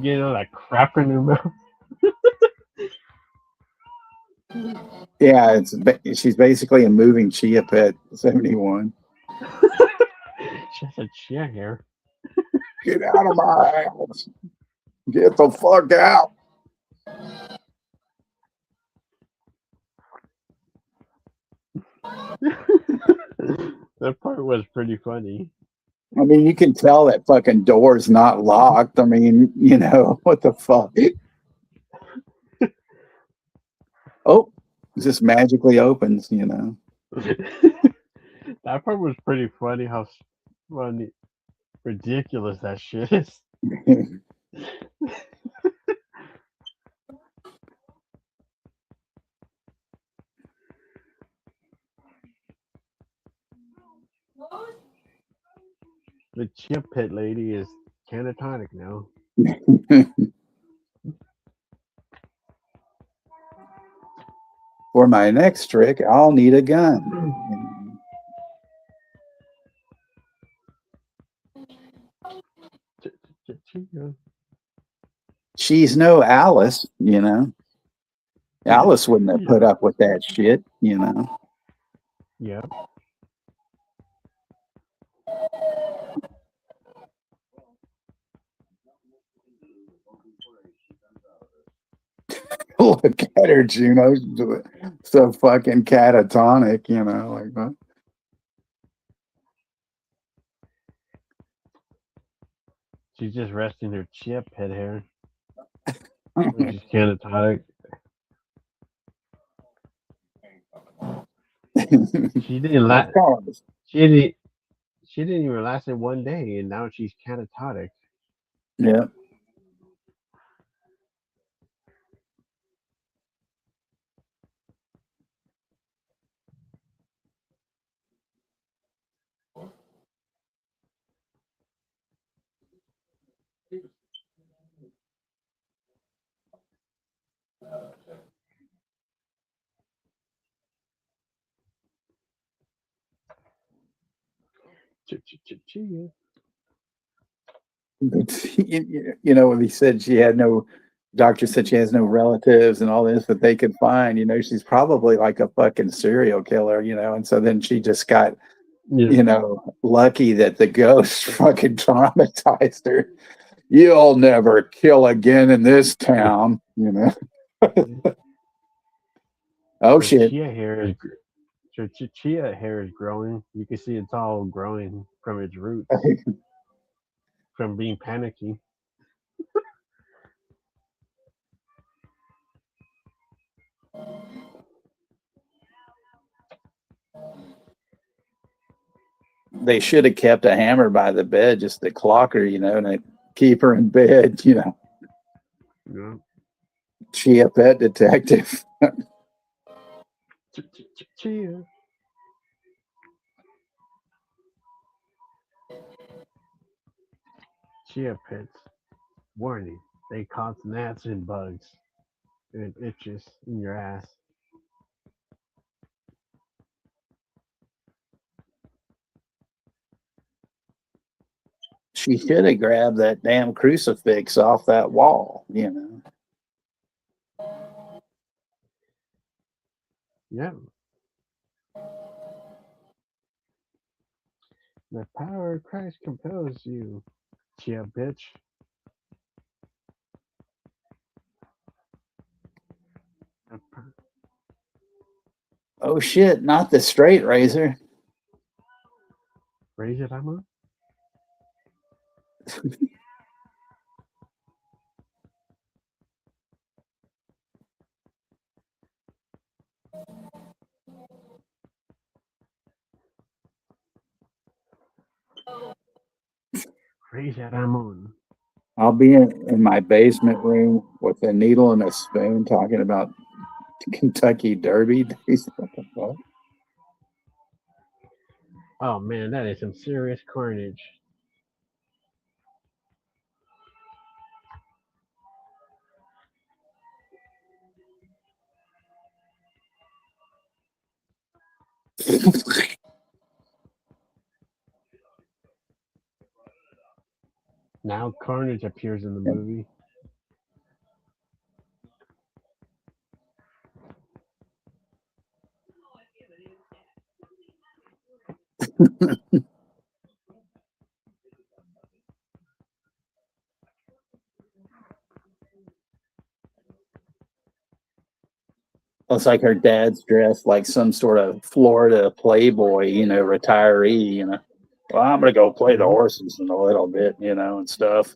getting all that crap in her mouth. Yeah, she's basically a moving Chia Pet 71. She has a chia hair. Get out of my house. Get the fuck out. That part was pretty funny. I mean, you can tell that fucking door's not locked. I mean, what the fuck? Oh, it just magically opens, That part was pretty funny. How funny, ridiculous that shit is. The chip pit lady is catatonic now. For my next trick, I'll need a gun. She's no Alice, Alice wouldn't have put up with that shit, Yep. Look at her, Juno. So fucking catatonic, like that. She's just resting her chip head hair. She's catatonic. She didn't last. She didn't even last it one day, and now she's catatonic. Yeah. When he said she had no, doctor said she has no relatives and all this that they could find, she's probably like a fucking serial killer, and so then she just got, lucky that the ghost fucking traumatized her. You'll never kill again in this town, Oh shit. Chia hair is growing. You can see it's all growing from its roots. From being panicky. they should have kept a hammer by the bed just to clock her, and keep her in bed, Yeah. She a pet detective. Chia. Chia pits. Warning. They cause gnats and bugs. And itches in your ass. She should have grabbed that damn crucifix off that wall, Yeah. The power of Christ compels you. Chia bitch. Oh shit, not the straight razor. Raise it, Emma. Raise it, Ramon. I'll be in my basement room with a needle and a spoon talking about Kentucky Derby days. What the fuck? Oh man, that is some serious carnage. Now Carnage appears in the movie. Looks like her dad's dressed like some sort of Florida playboy, retiree, Well, I'm gonna go play the horses in a little bit, and stuff.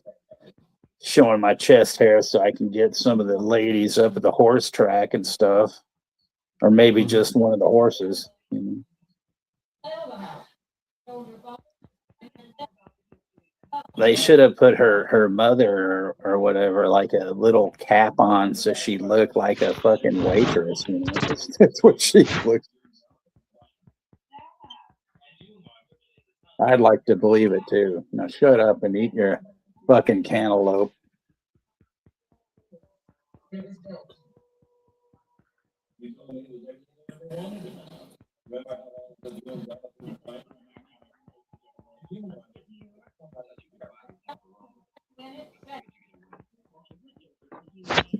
Showing my chest hair so I can get some of the ladies up at the horse track and stuff. Or maybe just one of the horses. They should have put her mother or whatever like a little cap on so she looked like a fucking waitress. That's what she looks. I'd like to believe it too. Now shut up and eat your fucking cantaloupe.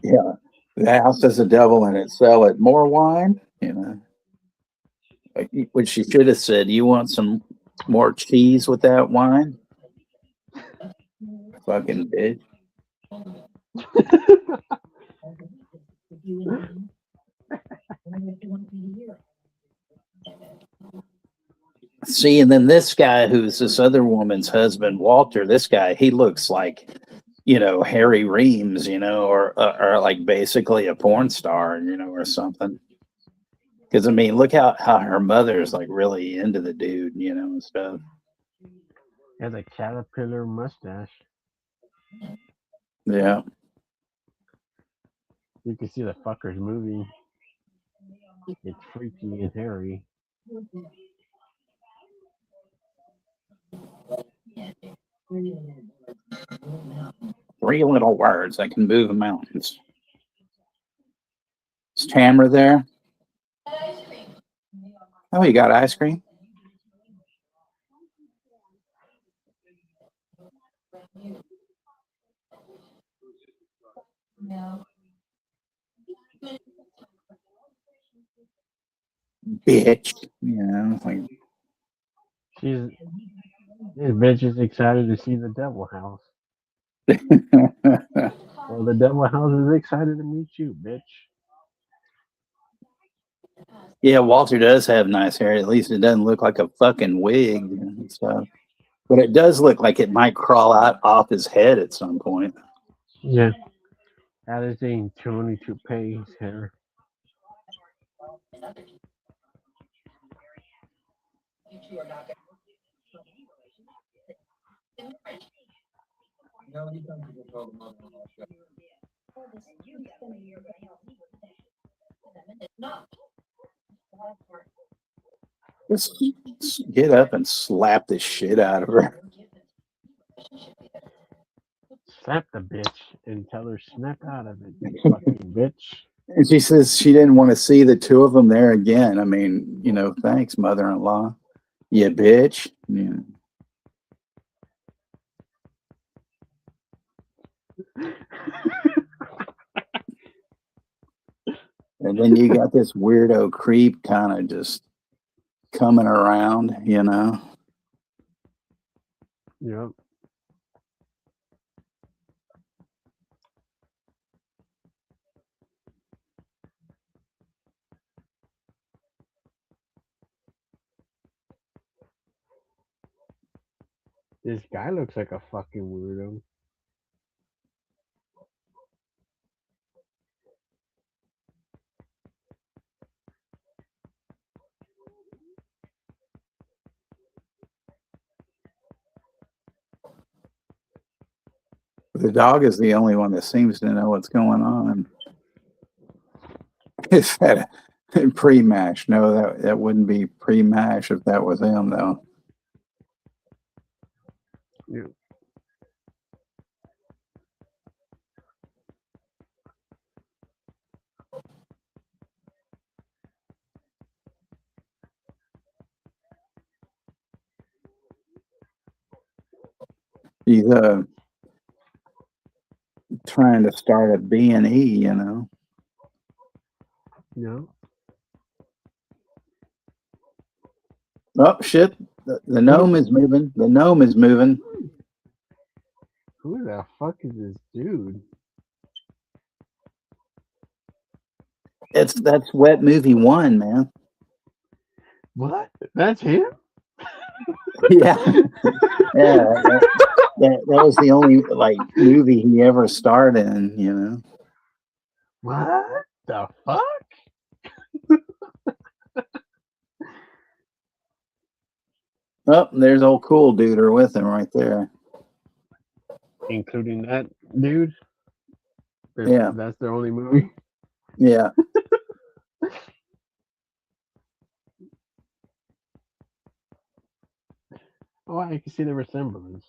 Yeah, the house has a devil in it. Sell it. More wine. What she should have said. You want some more cheese with that wine? Fucking bitch. See, and then this guy who's this other woman's husband, Walter, this guy, he looks like, Harry Reams, or like basically a porn star, or something. Because I mean, look how her mother's like really into the dude, and stuff. Has a caterpillar mustache. Yeah. You can see the fuckers moving. It's freaky and hairy. Three little words that can move mountains. Is Tamara there? Oh, you got ice cream? Bitch. Like This bitch is excited to see the Devil House. Well, the Devil House is excited to meet you, bitch. Yeah, Walter does have nice hair. At least it doesn't look like a fucking wig and stuff. But it does look like it might crawl out off his head at some point. Yeah. That is a Tony Toupe's hair. Just get up and slap the shit out of her. Slap the bitch and tell her snap out of it, you fucking bitch. And she says she didn't want to see the two of them there again. I mean, thanks, mother-in-law. You bitch. Yeah. And then you got this weirdo creep kind of just coming around, Yep. This guy looks like a fucking weirdo. The dog is the only one that seems to know what's going on. Is that a pre-mash? No, that wouldn't be pre-mash if that was him, though. Yeah. He's trying to start a B&E, Yeah. Oh shit! The gnome is moving. The gnome is moving. Who the fuck is this dude? That's Wet Movie 1, man. What? That's him? Yeah. That was the only movie he ever starred in, What the fuck? Oh, there's old cool duder with him right there. Including that dude? Yeah. That's their only movie? Yeah. Oh, I can see the resemblance.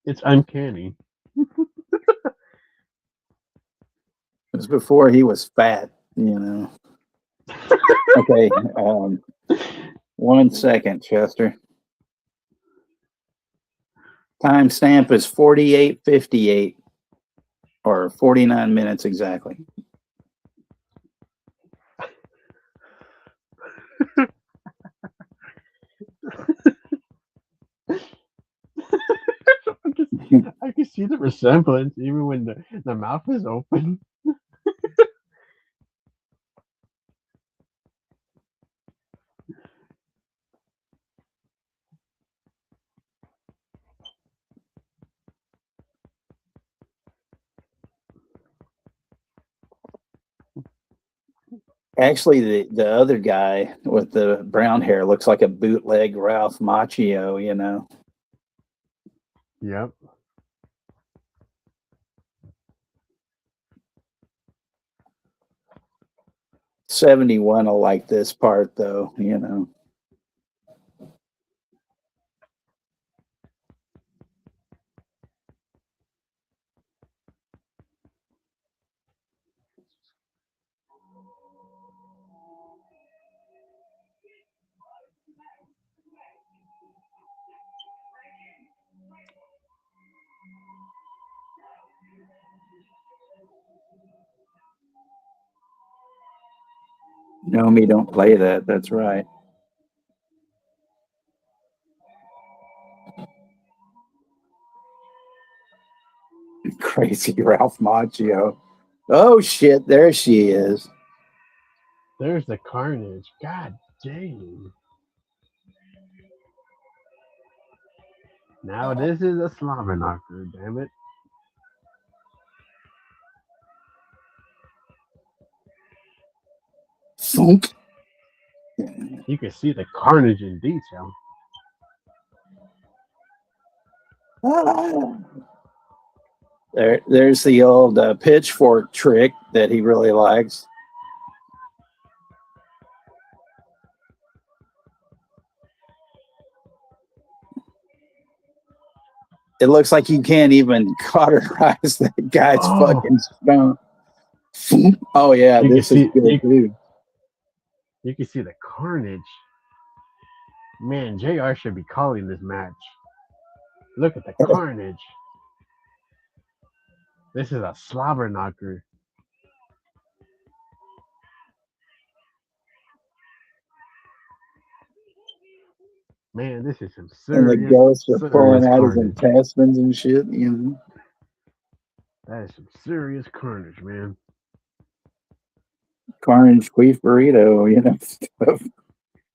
It's uncanny. It was before he was fat, Okay. 1 second, Chester. Timestamp is 48:58 or 49 minutes exactly. I can see the resemblance even when the mouth is open. Actually, the other guy with the brown hair looks like a bootleg Ralph Macchio, Yep. '71 will like this part though, No, me don't play that. That's right. Crazy Ralph Macchio. Oh shit, there she is. There's the Carnage. God dang. Now this is a slobber knocker, damn it. Thunk. You can see the Carnage in detail. There's the old pitchfork trick that he really likes. It looks like you can't even cauterize that guy's fucking stone. Oh yeah, this is good too. You can see the carnage. Man, JR should be calling this match. Look at the carnage. This is a slobber knocker. Man, this is some serious. And the ghosts are pulling out his carnage. intestines and shit, you know. That is some serious carnage, man. Carnage queef burrito, you know, stuff.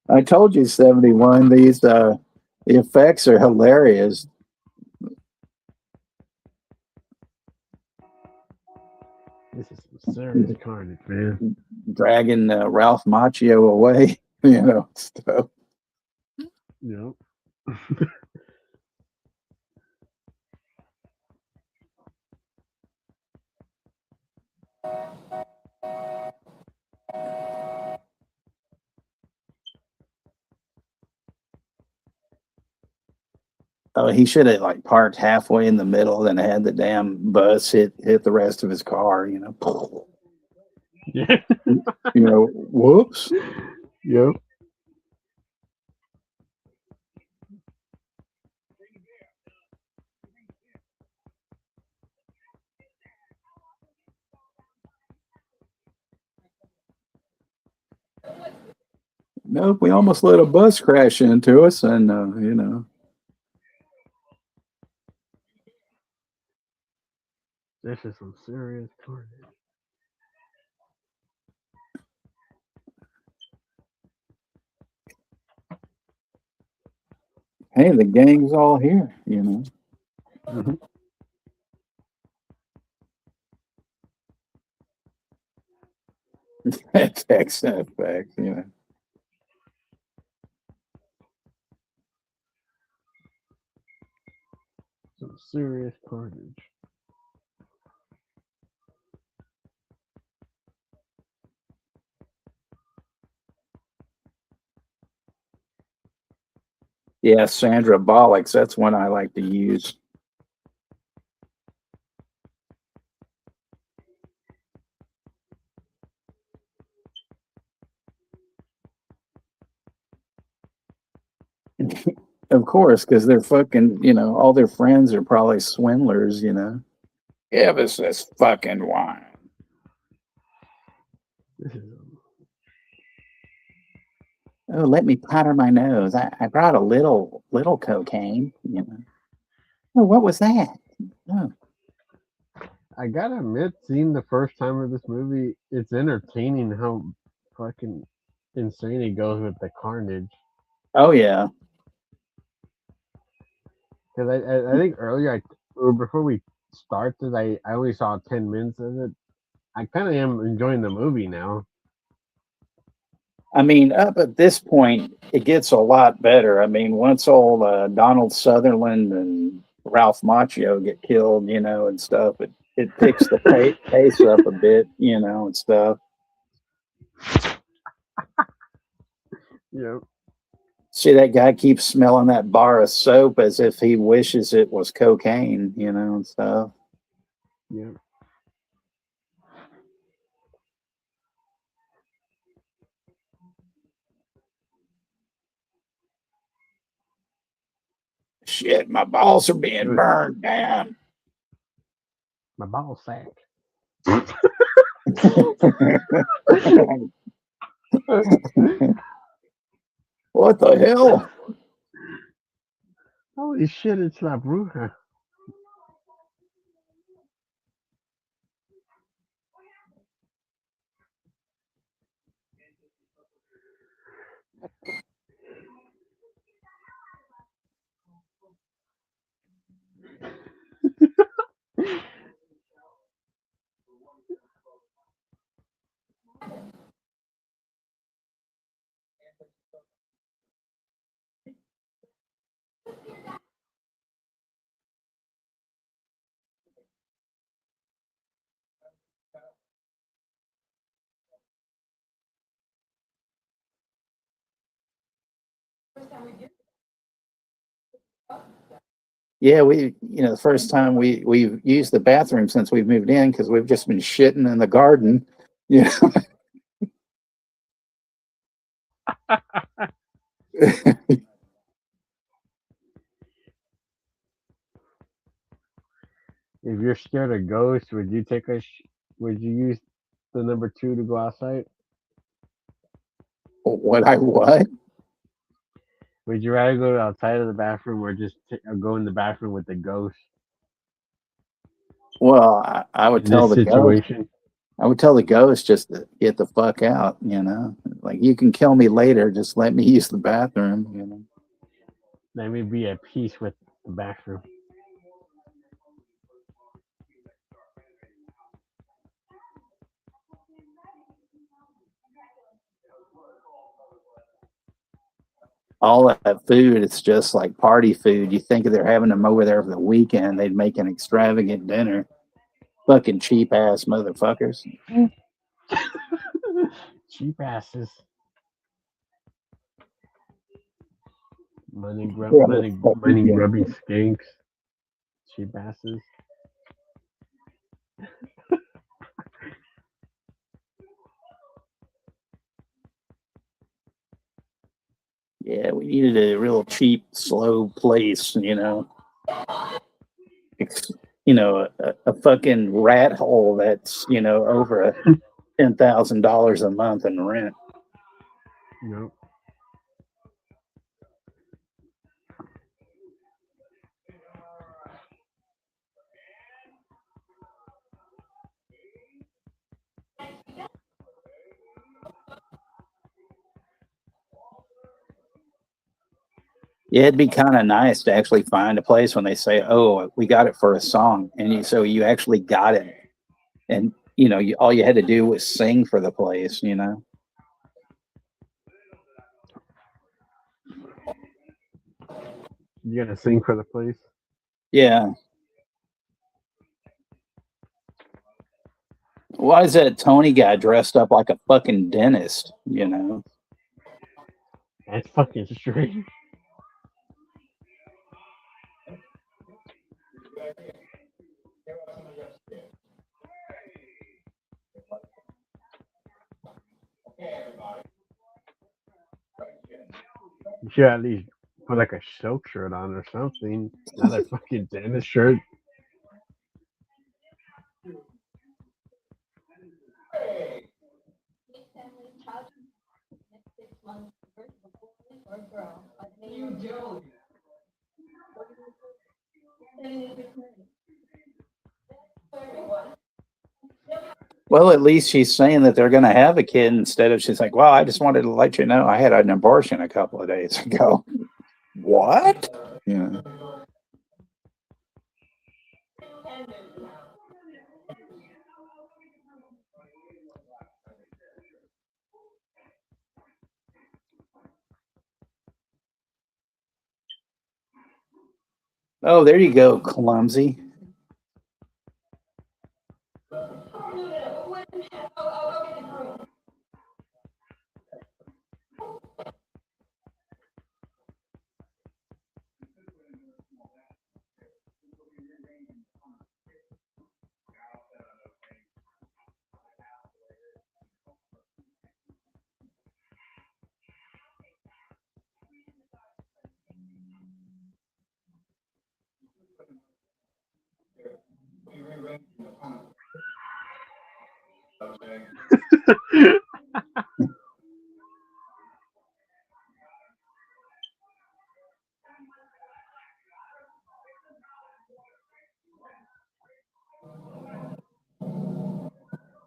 I told you 71, these the effects are hilarious. This is some serious carnage, man. Dragging Ralph Macchio away, you know, stuff. Yep. Oh, he should have like parked halfway in the middle and had the damn bus hit the rest of his car, you know. Yeah. You know, whoops. Yep. Nope, we almost let a bus crash into us, and you know. This is some serious carnage. Hey, the gang's all here, you know. Mm-hmm. Effects, you know. Some serious carnage. Yeah, Sandra Bollocks, that's one I like to use. Of course, because they're fucking, you know, all their friends are probably swindlers, you know. Give us this fucking wine. This is Oh, let me powder my nose. I brought a little cocaine, you know. Oh, what was that? Oh. I gotta admit, seeing the first time of this movie, it's entertaining how fucking insane he goes with the carnage. Oh yeah. Because I think earlier, before we started, I only saw 10 minutes of it. I kind of am enjoying the movie now. I mean, up at this point, it gets a lot better. I mean, once old Donald Sutherland and Ralph Macchio get killed, you know, and stuff, it picks the pace up a bit, you know, and stuff. Yep. See, that guy keeps smelling that bar of soap as if he wishes it was cocaine, you know, and stuff. Yep. Shit, my balls are being burned down. My ball sack. What the hell? Holy shit, it's La Bruja. Yeah, the first time we've used the bathroom since we've moved in because we've just been shitting in the garden. You know? If you're scared of ghosts, would you take would you use the number two to go outside? What? Would you rather go outside of the bathroom or just or go in the bathroom with the ghost Well, I would in tell this the ghost. situation? I would tell the ghost just to get the fuck out. Like you can kill me later. Just let me use the bathroom. Let me be at peace with the bathroom. All that food, it's just like party food. You think if they're having them over there for the weekend, they'd make an extravagant dinner. Fucking cheap ass motherfuckers. Cheap asses. Money grubbing skinks. Cheap asses. Yeah, we needed a real cheap, slow place. A fucking rat hole that's over $10,000 a month in rent. Nope. Yeah, it'd be kind of nice to actually find a place when they say, "Oh, we got it for a song," and so you actually got it, and all you had to do was sing for the place. You gonna sing for the place? Yeah. Why is that Tony guy dressed up like a fucking dentist? That's fucking strange. You should at least put like a silk shirt on or something. Not a fucking dentist shirt. Well, at least she's saying that they're going to have a kid instead of she's like, "Well, I just wanted to let you know I had an abortion a couple of days ago." What? Yeah. Oh, there you go, clumsy.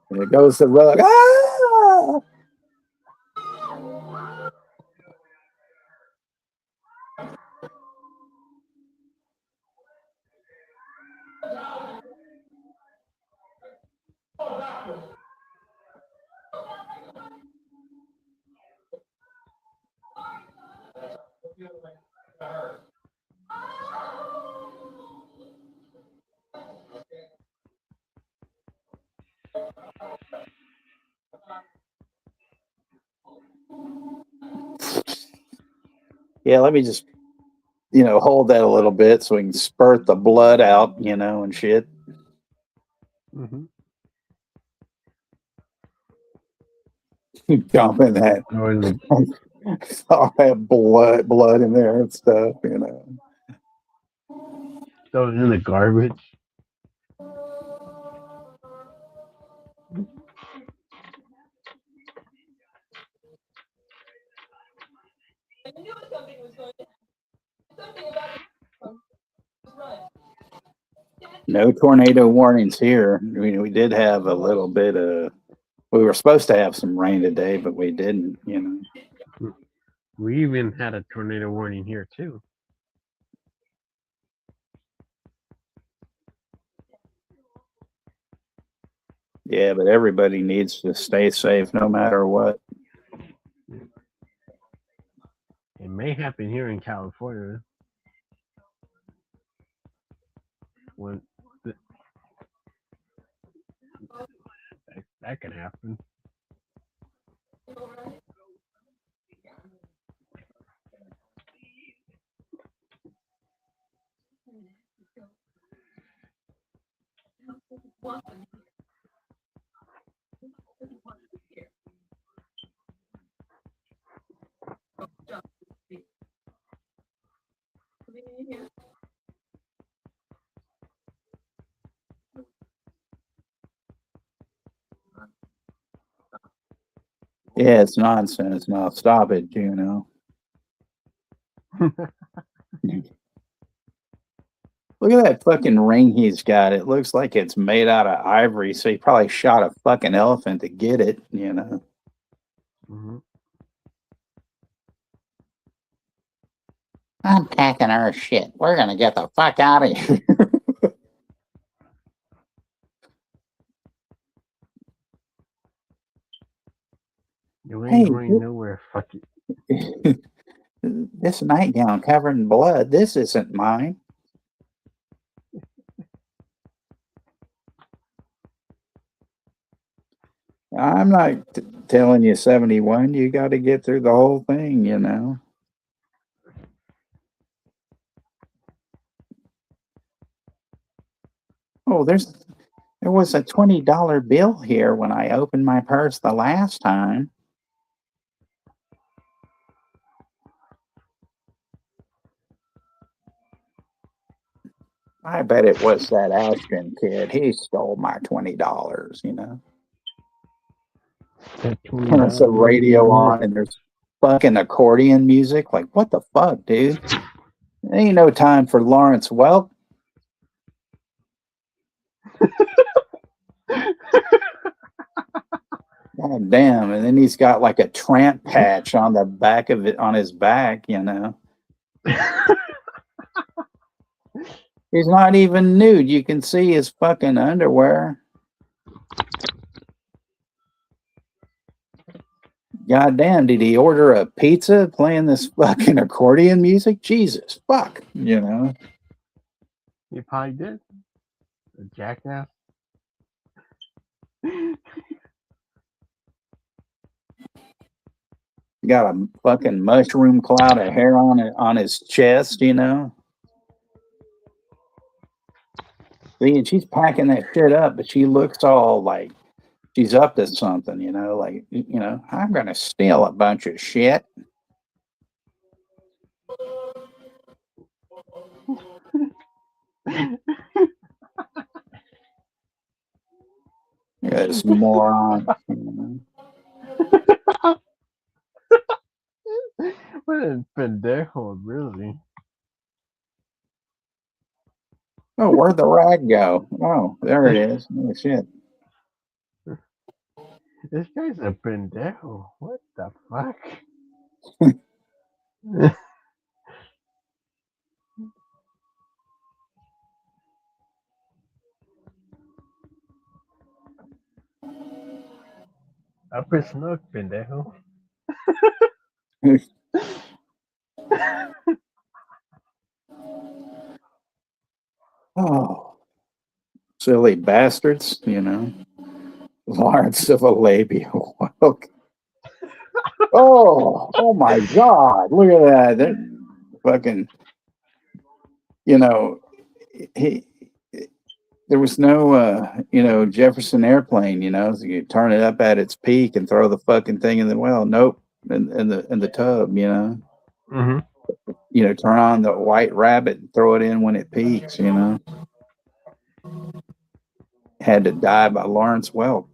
There goes the rug. Ah! Yeah, let me just. hold that a little bit so we can spurt the blood out, and shit. Mm-hmm. Dumping that. All that blood in there and stuff, Throw it in the garbage. No tornado warnings here. I mean, we did have a little bit of. We were supposed to have some rain today, but we didn't. We even had a tornado warning here too. Yeah, but everybody needs to stay safe no matter what. It may happen here in California. When that can happen. Yeah, it's nonsense. Now stop it, Look at that fucking ring he's got. It looks like it's made out of ivory, so he probably shot a fucking elephant to get it, Mm-hmm. I'm packing our shit. We're going to get the fuck out of here. You ain't going nowhere. Fuck it. This nightgown covered in blood. This isn't mine. I'm not telling you 71. You got to get through the whole thing, Oh, there was a $20 bill here when I opened my purse the last time. I bet it was that Ashton kid. He stole my $20, There's a radio on and there's fucking accordion music. Like, what the fuck, dude? Ain't no time for Lawrence Welk. God damn. And then he's got like a tramp patch on the back of it, on his back, He's not even nude. You can see his fucking underwear. God damn, did he order a pizza playing this fucking accordion music? Jesus, fuck, He probably did. A jackass. Got a fucking mushroom cloud of hair on his chest, See, and she's packing that shit up, but she looks all like she's up to something, like, I'm going to steal a bunch of shit. This moron. What a pendejo, really. Oh, where'd the rag go? Oh, there it is. Oh, shit. This guy's a pendejo. What the fuck? Upper snook, pendejo. Oh, silly bastards, Lawrence of Arabia. Oh my God. Look at that. They're fucking you know, he there was no Jefferson airplane, so you turn it up at its peak and throw the fucking thing in the well. Nope, in the tub, Mm-hmm. Turn on the White Rabbit and throw it in when it peaks. Had to die by Lawrence Welk.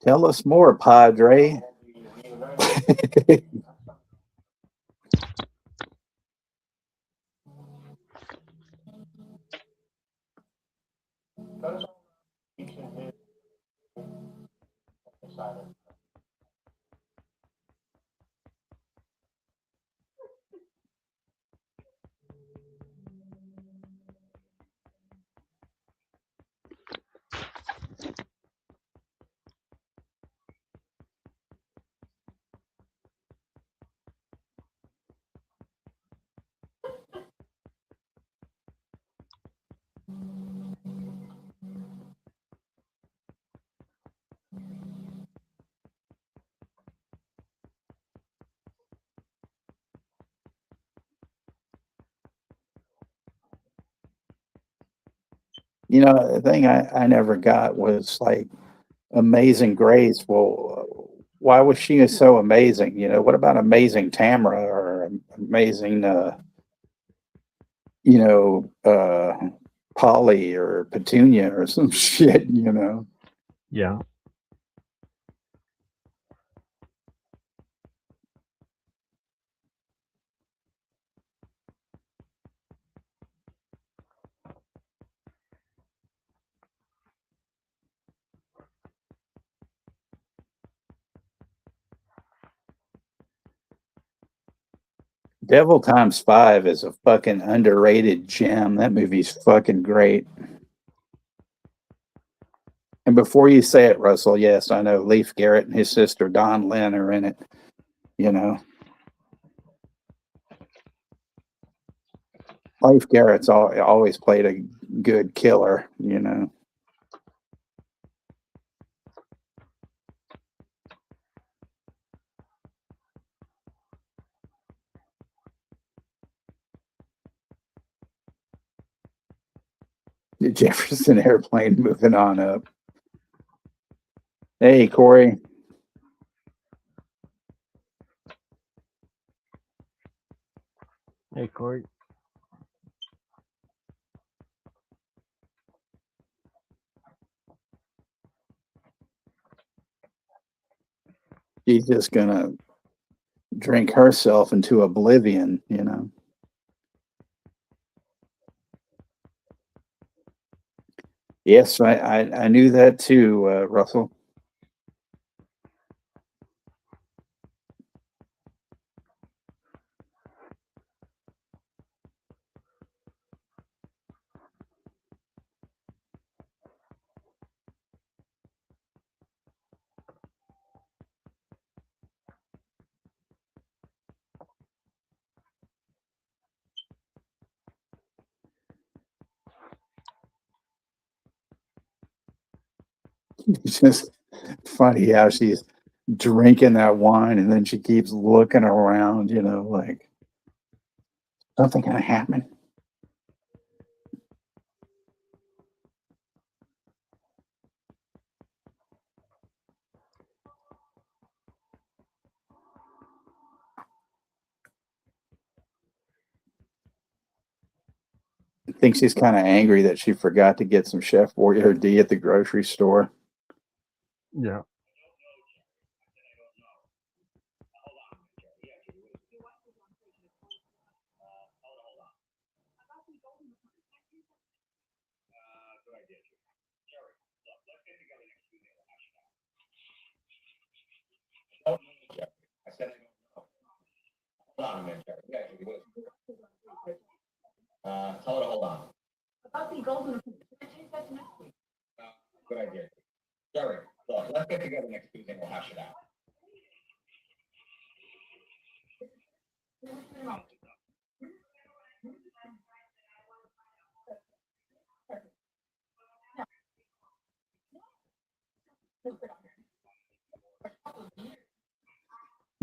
Tell us more, Padre. The thing I never got was like Amazing Grace. Well, why was she so amazing? What about Amazing Tamara or Amazing, you know, uh, Polly or Petunia or some shit? Yeah. Devil Times Five is a fucking underrated gem. That movie's fucking great. And before you say it, Russell, yes, I know Leif Garrett and his sister Don Lynn are in it. Leif Garrett's always played a good killer. The Jefferson airplane moving on up. Hey, Corey. Hey, Corey. She's just gonna drink herself into oblivion. Yes, I knew that too, Russell. It's just funny how she's drinking that wine and then she keeps looking around, like something gonna happen. I think she's kind of angry that she forgot to get some Chef Boyardee at the grocery store. Yeah. Tell her to hold on. Good idea. Jerry, look, let's get together next Tuesday and we'll hash it out.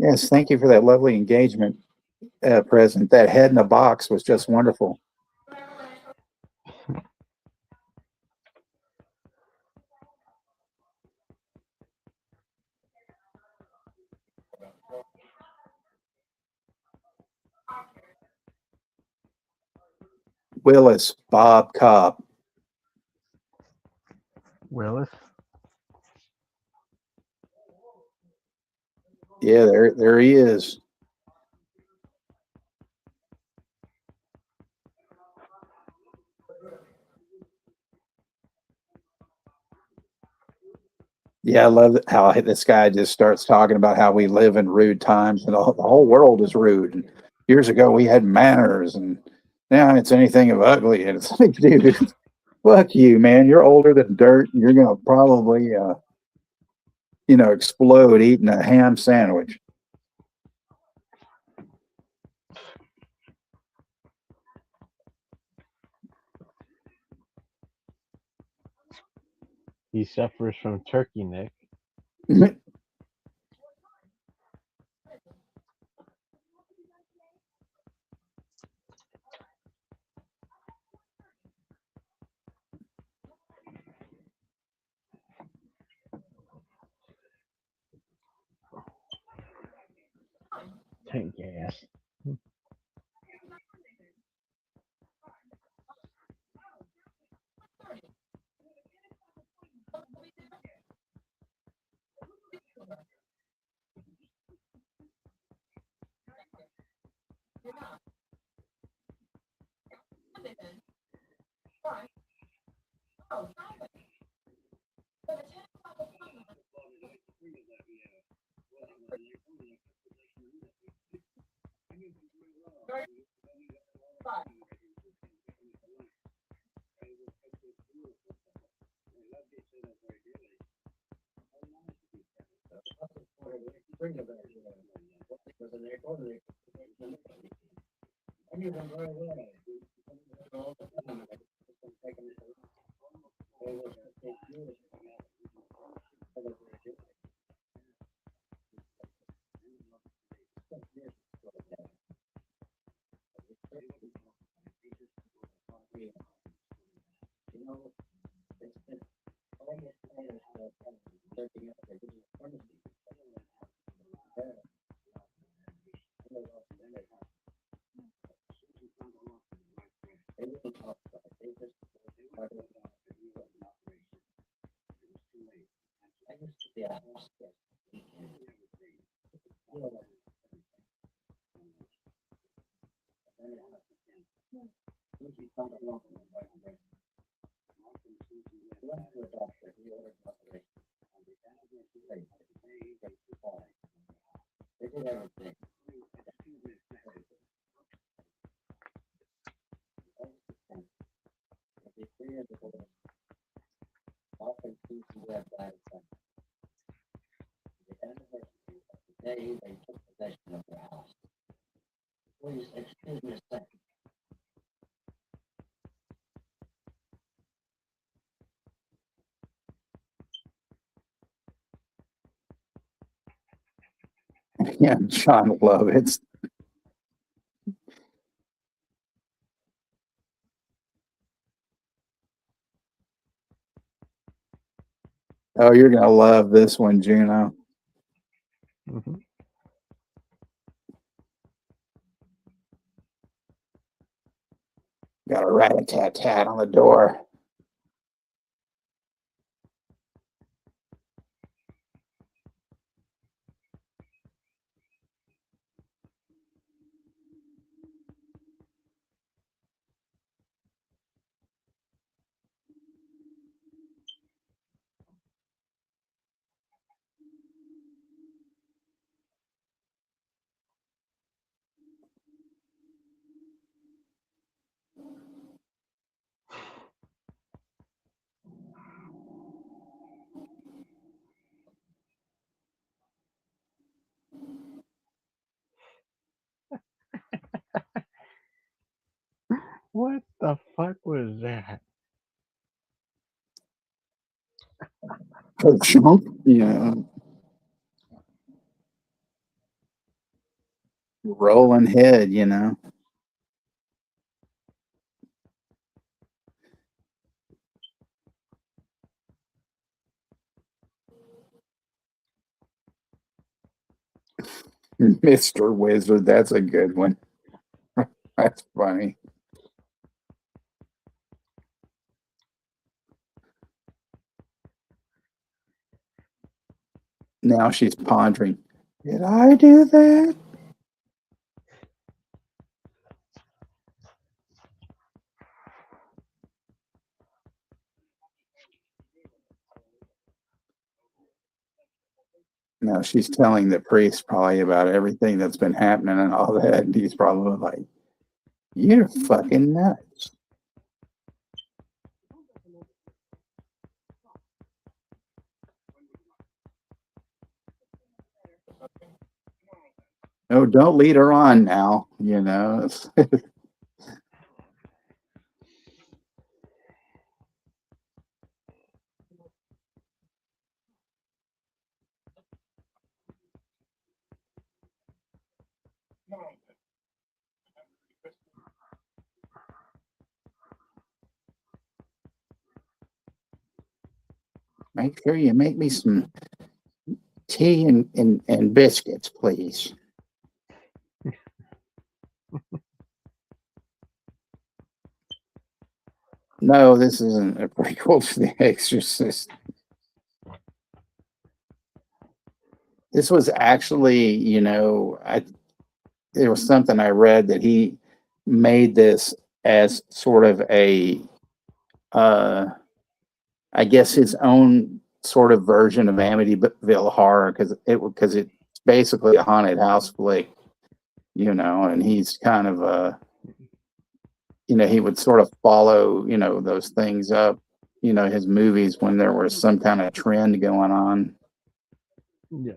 Yes, thank you for that lovely engagement present. That head in a box was just wonderful. Willis, Bob Cobb. Willis. Yeah, there he is. Yeah, I love how this guy just starts talking about how we live in rude times and the whole world is rude. And years ago we had manners, and now it's anything of ugly. And it's like, dude, fuck you, man. You're older than dirt, and you're gonna probably, explode eating a ham sandwich. He suffers from turkey neck. Tank gas. Yeah, John Lovitz. Oh, you're gonna love this one, Juno. Mm-hmm. Got a rat-a-tat-tat on the door. What the fuck was that? Chunk, yeah. rolling head, you know. Mr. Wizard, that's a good one. That's funny. Now she's pondering, did I do that? Now she's telling the priest probably about everything that's been happening and all that. And he's probably like, you're fucking nuts. No, don't lead her on now, you know. Make sure you make me some tea and biscuits, please. No, this isn't a prequel to The Exorcist. This was actually, you know, there was something I read that he made this as sort of a, I guess his own sort of version of Amityville Horror because it's basically a haunted house flick, you know, and he's kind of you know, he would sort of follow, you know, those things up, you know, his movies when there was some kind of trend going on. Yeah.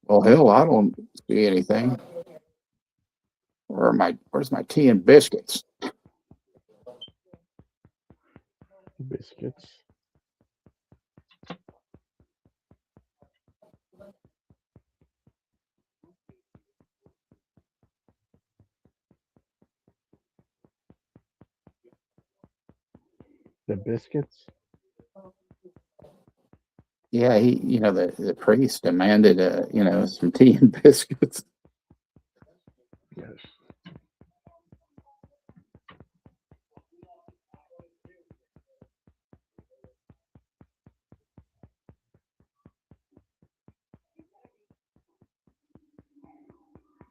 Well, hell, I don't see anything. Where's my tea and biscuits? Biscuits. The biscuits. Yeah, he, you know, the priest demanded, you know, some tea and biscuits. Yes.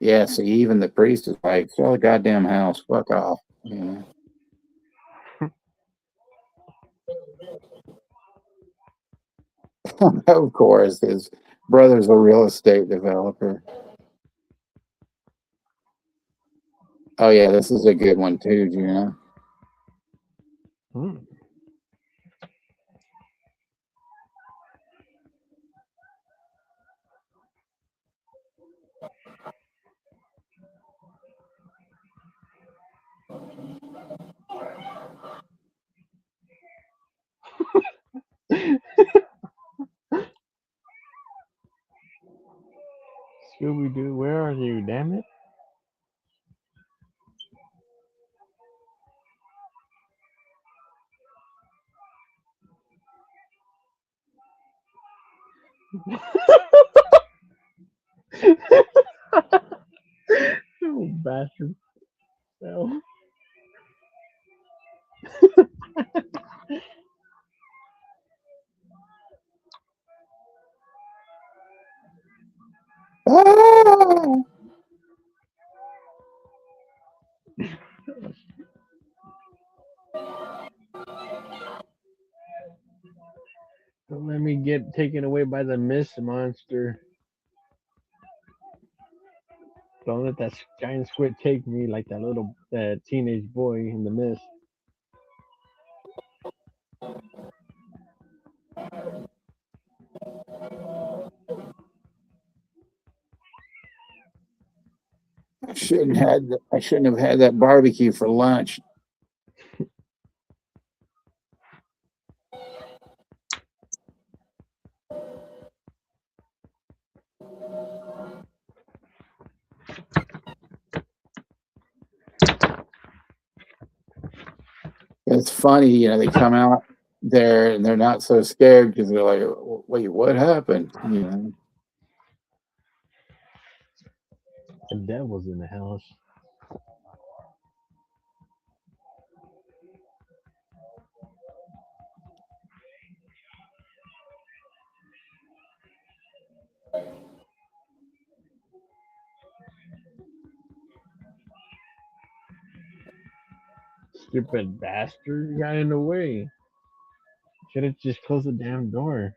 Yeah, see, even the priest is like, sell the goddamn house, fuck off. You know? Of course, his brother's a real estate developer. Oh yeah, this is a good one too, Gina. Hmm. Scooby Doo, where are you? Damn it! Oh, bastard! No. Ah! get taken away by the mist monster. Don't let that giant squid take me like that little teenage boy in the mist. I shouldn't have had that barbecue for lunch. It's funny, you know, they come out there and they're not so scared because they're like, wait, what happened? You know, The devil's in the house. Stupid bastard got in the way. Should have just closed the damn door.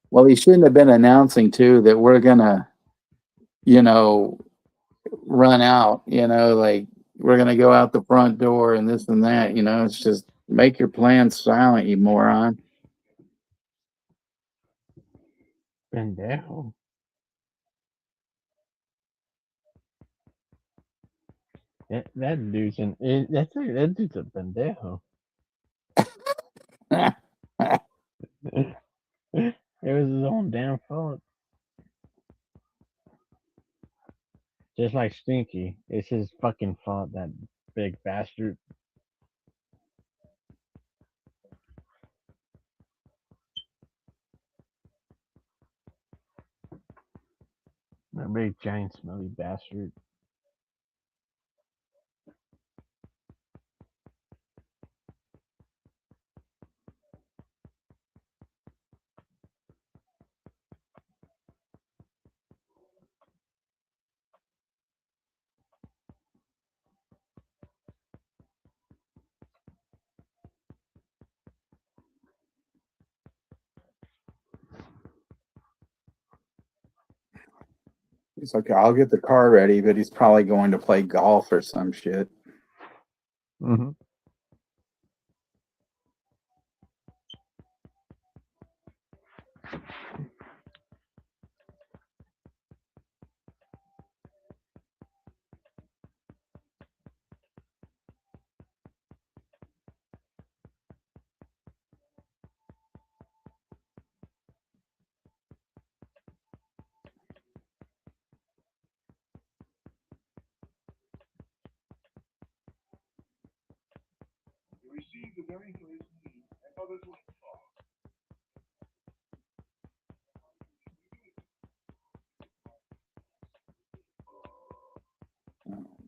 well, he shouldn't have been announcing too that we're gonna, you know, run out, you know, like we're gonna go out the front door and this and that, you know, it's just make your plans silent, you moron. Pendejo. That dude's that dude's a pendejo. It was his own damn fault. Just like Stinky. It's his fucking fault, that big bastard. That big giant smelly bastard. He's like, I'll get the car ready, but he's probably going to play golf or some shit. Mm-hmm.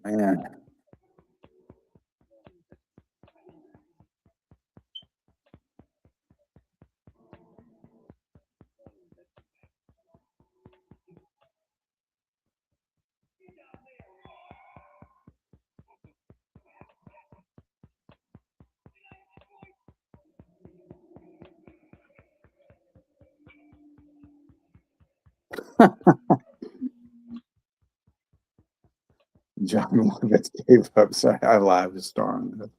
Man. John Lovitz gave up. Sorry, I live the star on that.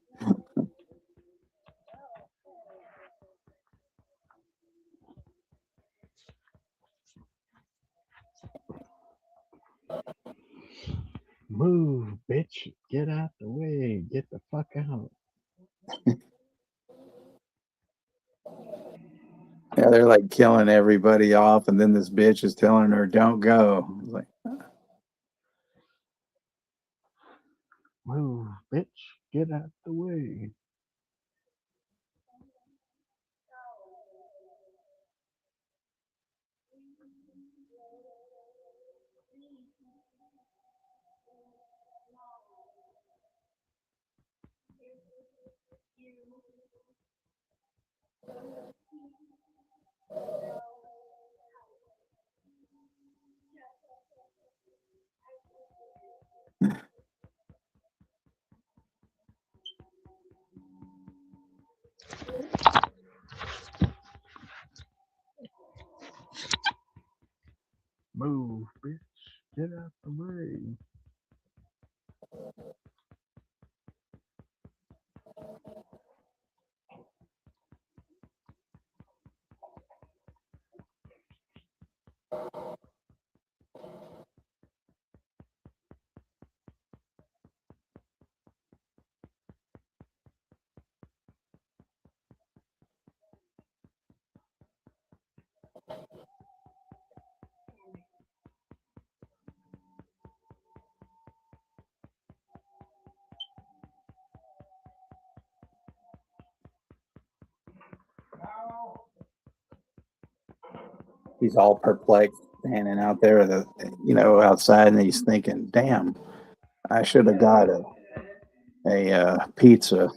Move, bitch. Get out the way. Get the fuck out. Yeah, they're like killing everybody off, and then this bitch is telling her, "Don't go." I was like, Move, bitch. Get out the way. Move, bitch. Get out the way. He's all perplexed, standing out there, outside, and he's thinking, "Damn, I should have got a pizza."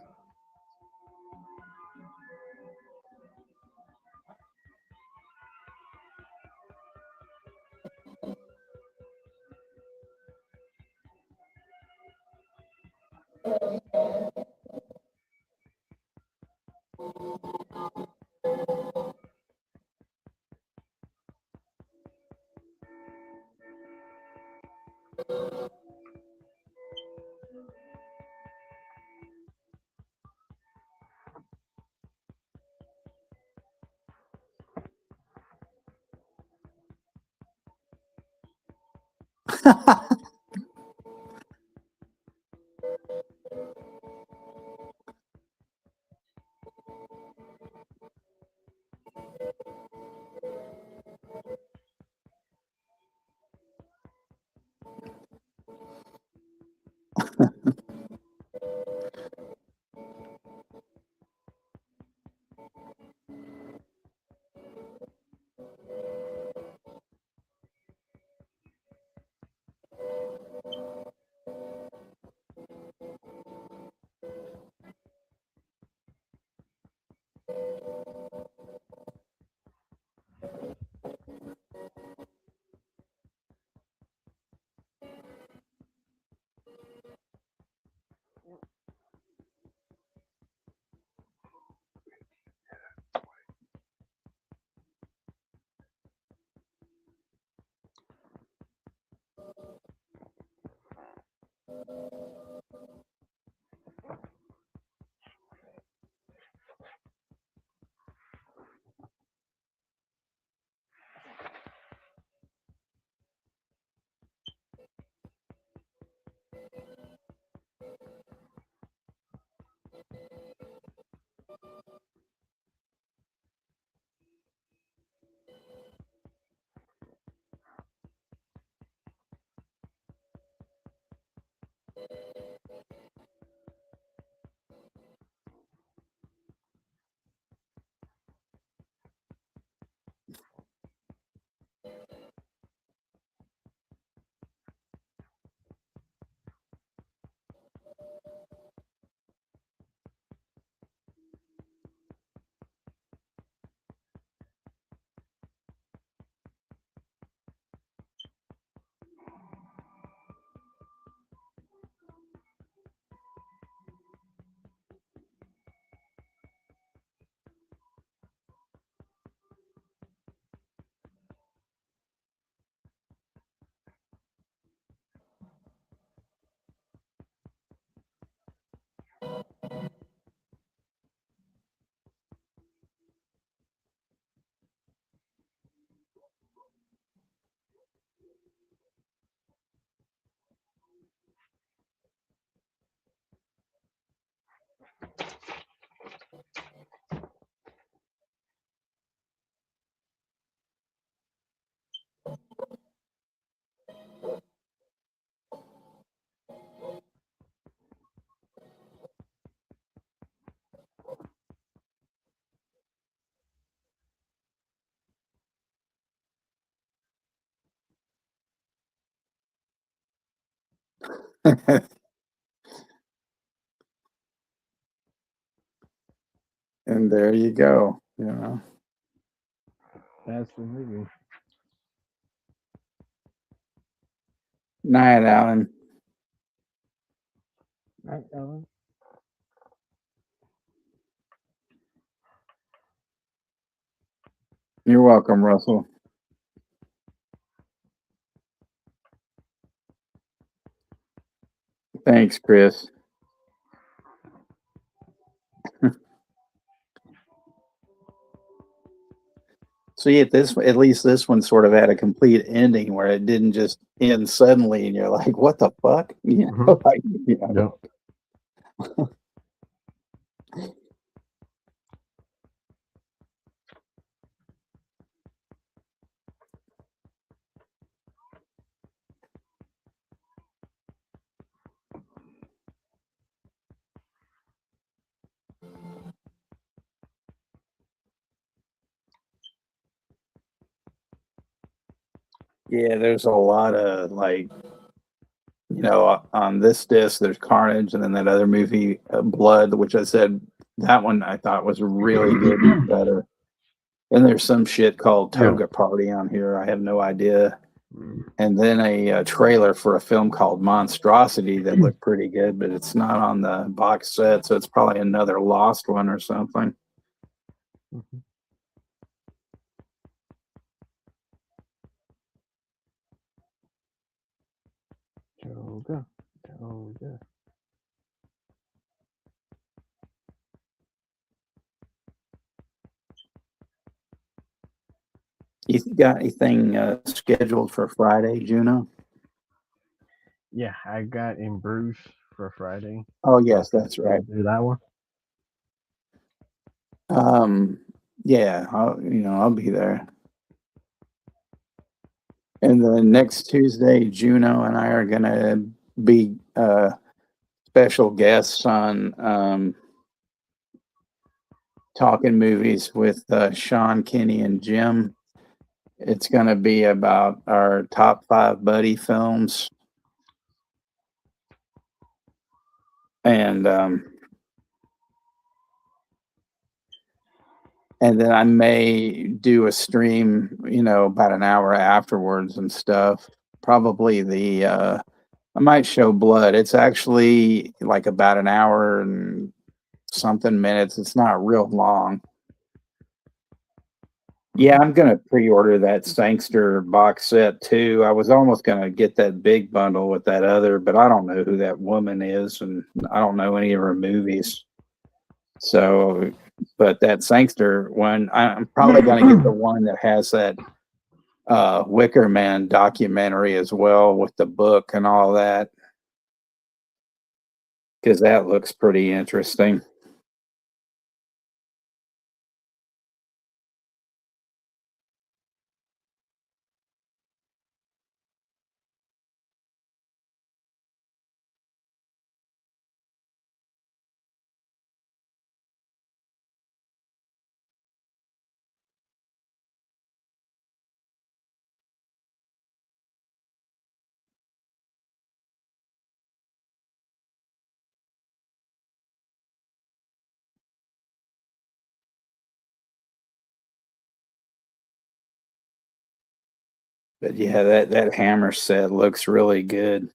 And there you go. You know. That's the movie. Night, Alan. Right, Ellen? You're welcome, Russell. Thanks, Chris. See, at least this one sort of had a complete ending where it didn't just end suddenly, and you're like, "What the fuck?" You know, Mhm. like, you know. Yep. Yeah, there's a lot of like, you know, on this disc there's Carnage, and then that other movie, Blood, which I said that one I thought was really good, and better. And there's some shit called Yeah. Toga Party on here. I have no idea. Mm. And then a trailer for a film called Monstrosity that looked pretty good, but it's not on the box set, so it's probably another lost one or something. Mhm. Toga. Toga. You got anything scheduled for Friday, Juno? Yeah, I got in Bruges for Friday. Oh yes, that's right. Do that one. Yeah, I'll be there. And then next Tuesday, Juno and I are gonna be special guests on Talking Movies with Sean, Kenny, and Jim. It's gonna be about our top 5 buddy films, and then I may do a stream, about an hour afterwards and stuff. Probably I might show Blood. It's actually like about an hour and something minutes. It's not real long. Yeah, I'm gonna pre-order that Sangster box set too. I was almost gonna get that big bundle with that other, but I don't know who that woman is, and I don't know any of her movies. So, but that Sangster one, I'm probably gonna get the one that has that Wicker Man documentary as well with the book and all that, because that looks pretty interesting. But yeah, that Hammer set looks really good.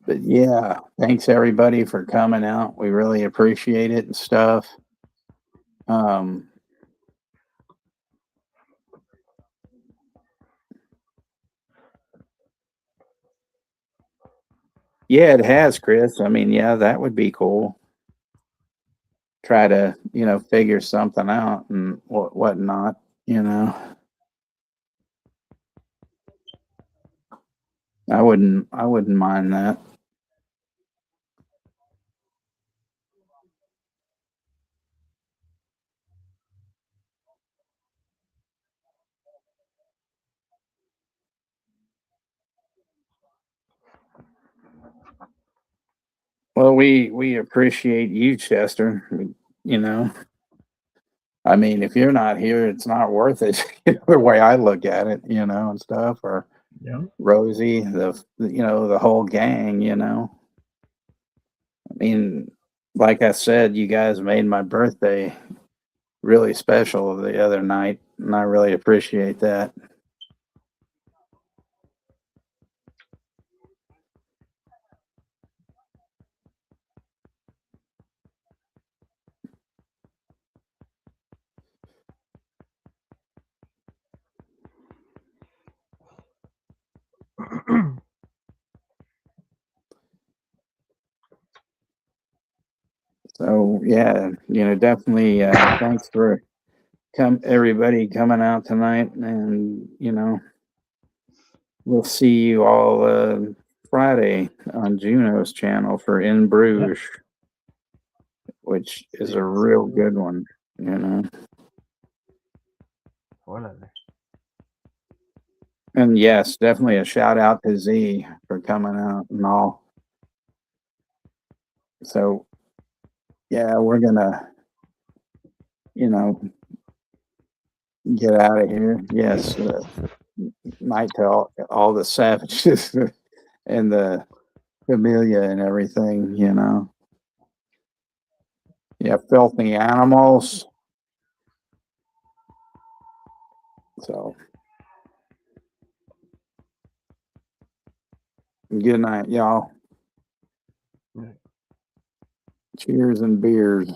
But yeah, thanks everybody for coming out. We really appreciate it and stuff. Um, yeah, it has, Chris. I mean, yeah, that would be cool. Try to, figure something out and whatnot, you know. I wouldn't mind that. Well, we appreciate you, Chester. You know, I mean, if you're not here, it's not worth it. The way I look at it, and stuff. Or Yeah. Rosie, the whole gang. I mean, like I said, you guys made my birthday really special the other night, and I really appreciate that. So yeah, definitely. Thanks for everybody coming out tonight, and we'll see you all Friday on Juno's channel for In Bruges, which is a real good one. Whatever. And yes, definitely a shout out to Z for coming out and all. So yeah, we're gonna, get out of here. Yes, night to all the savages and the familia and everything. Yeah, filthy animals. So good night, y'all. Right. Cheers and beers.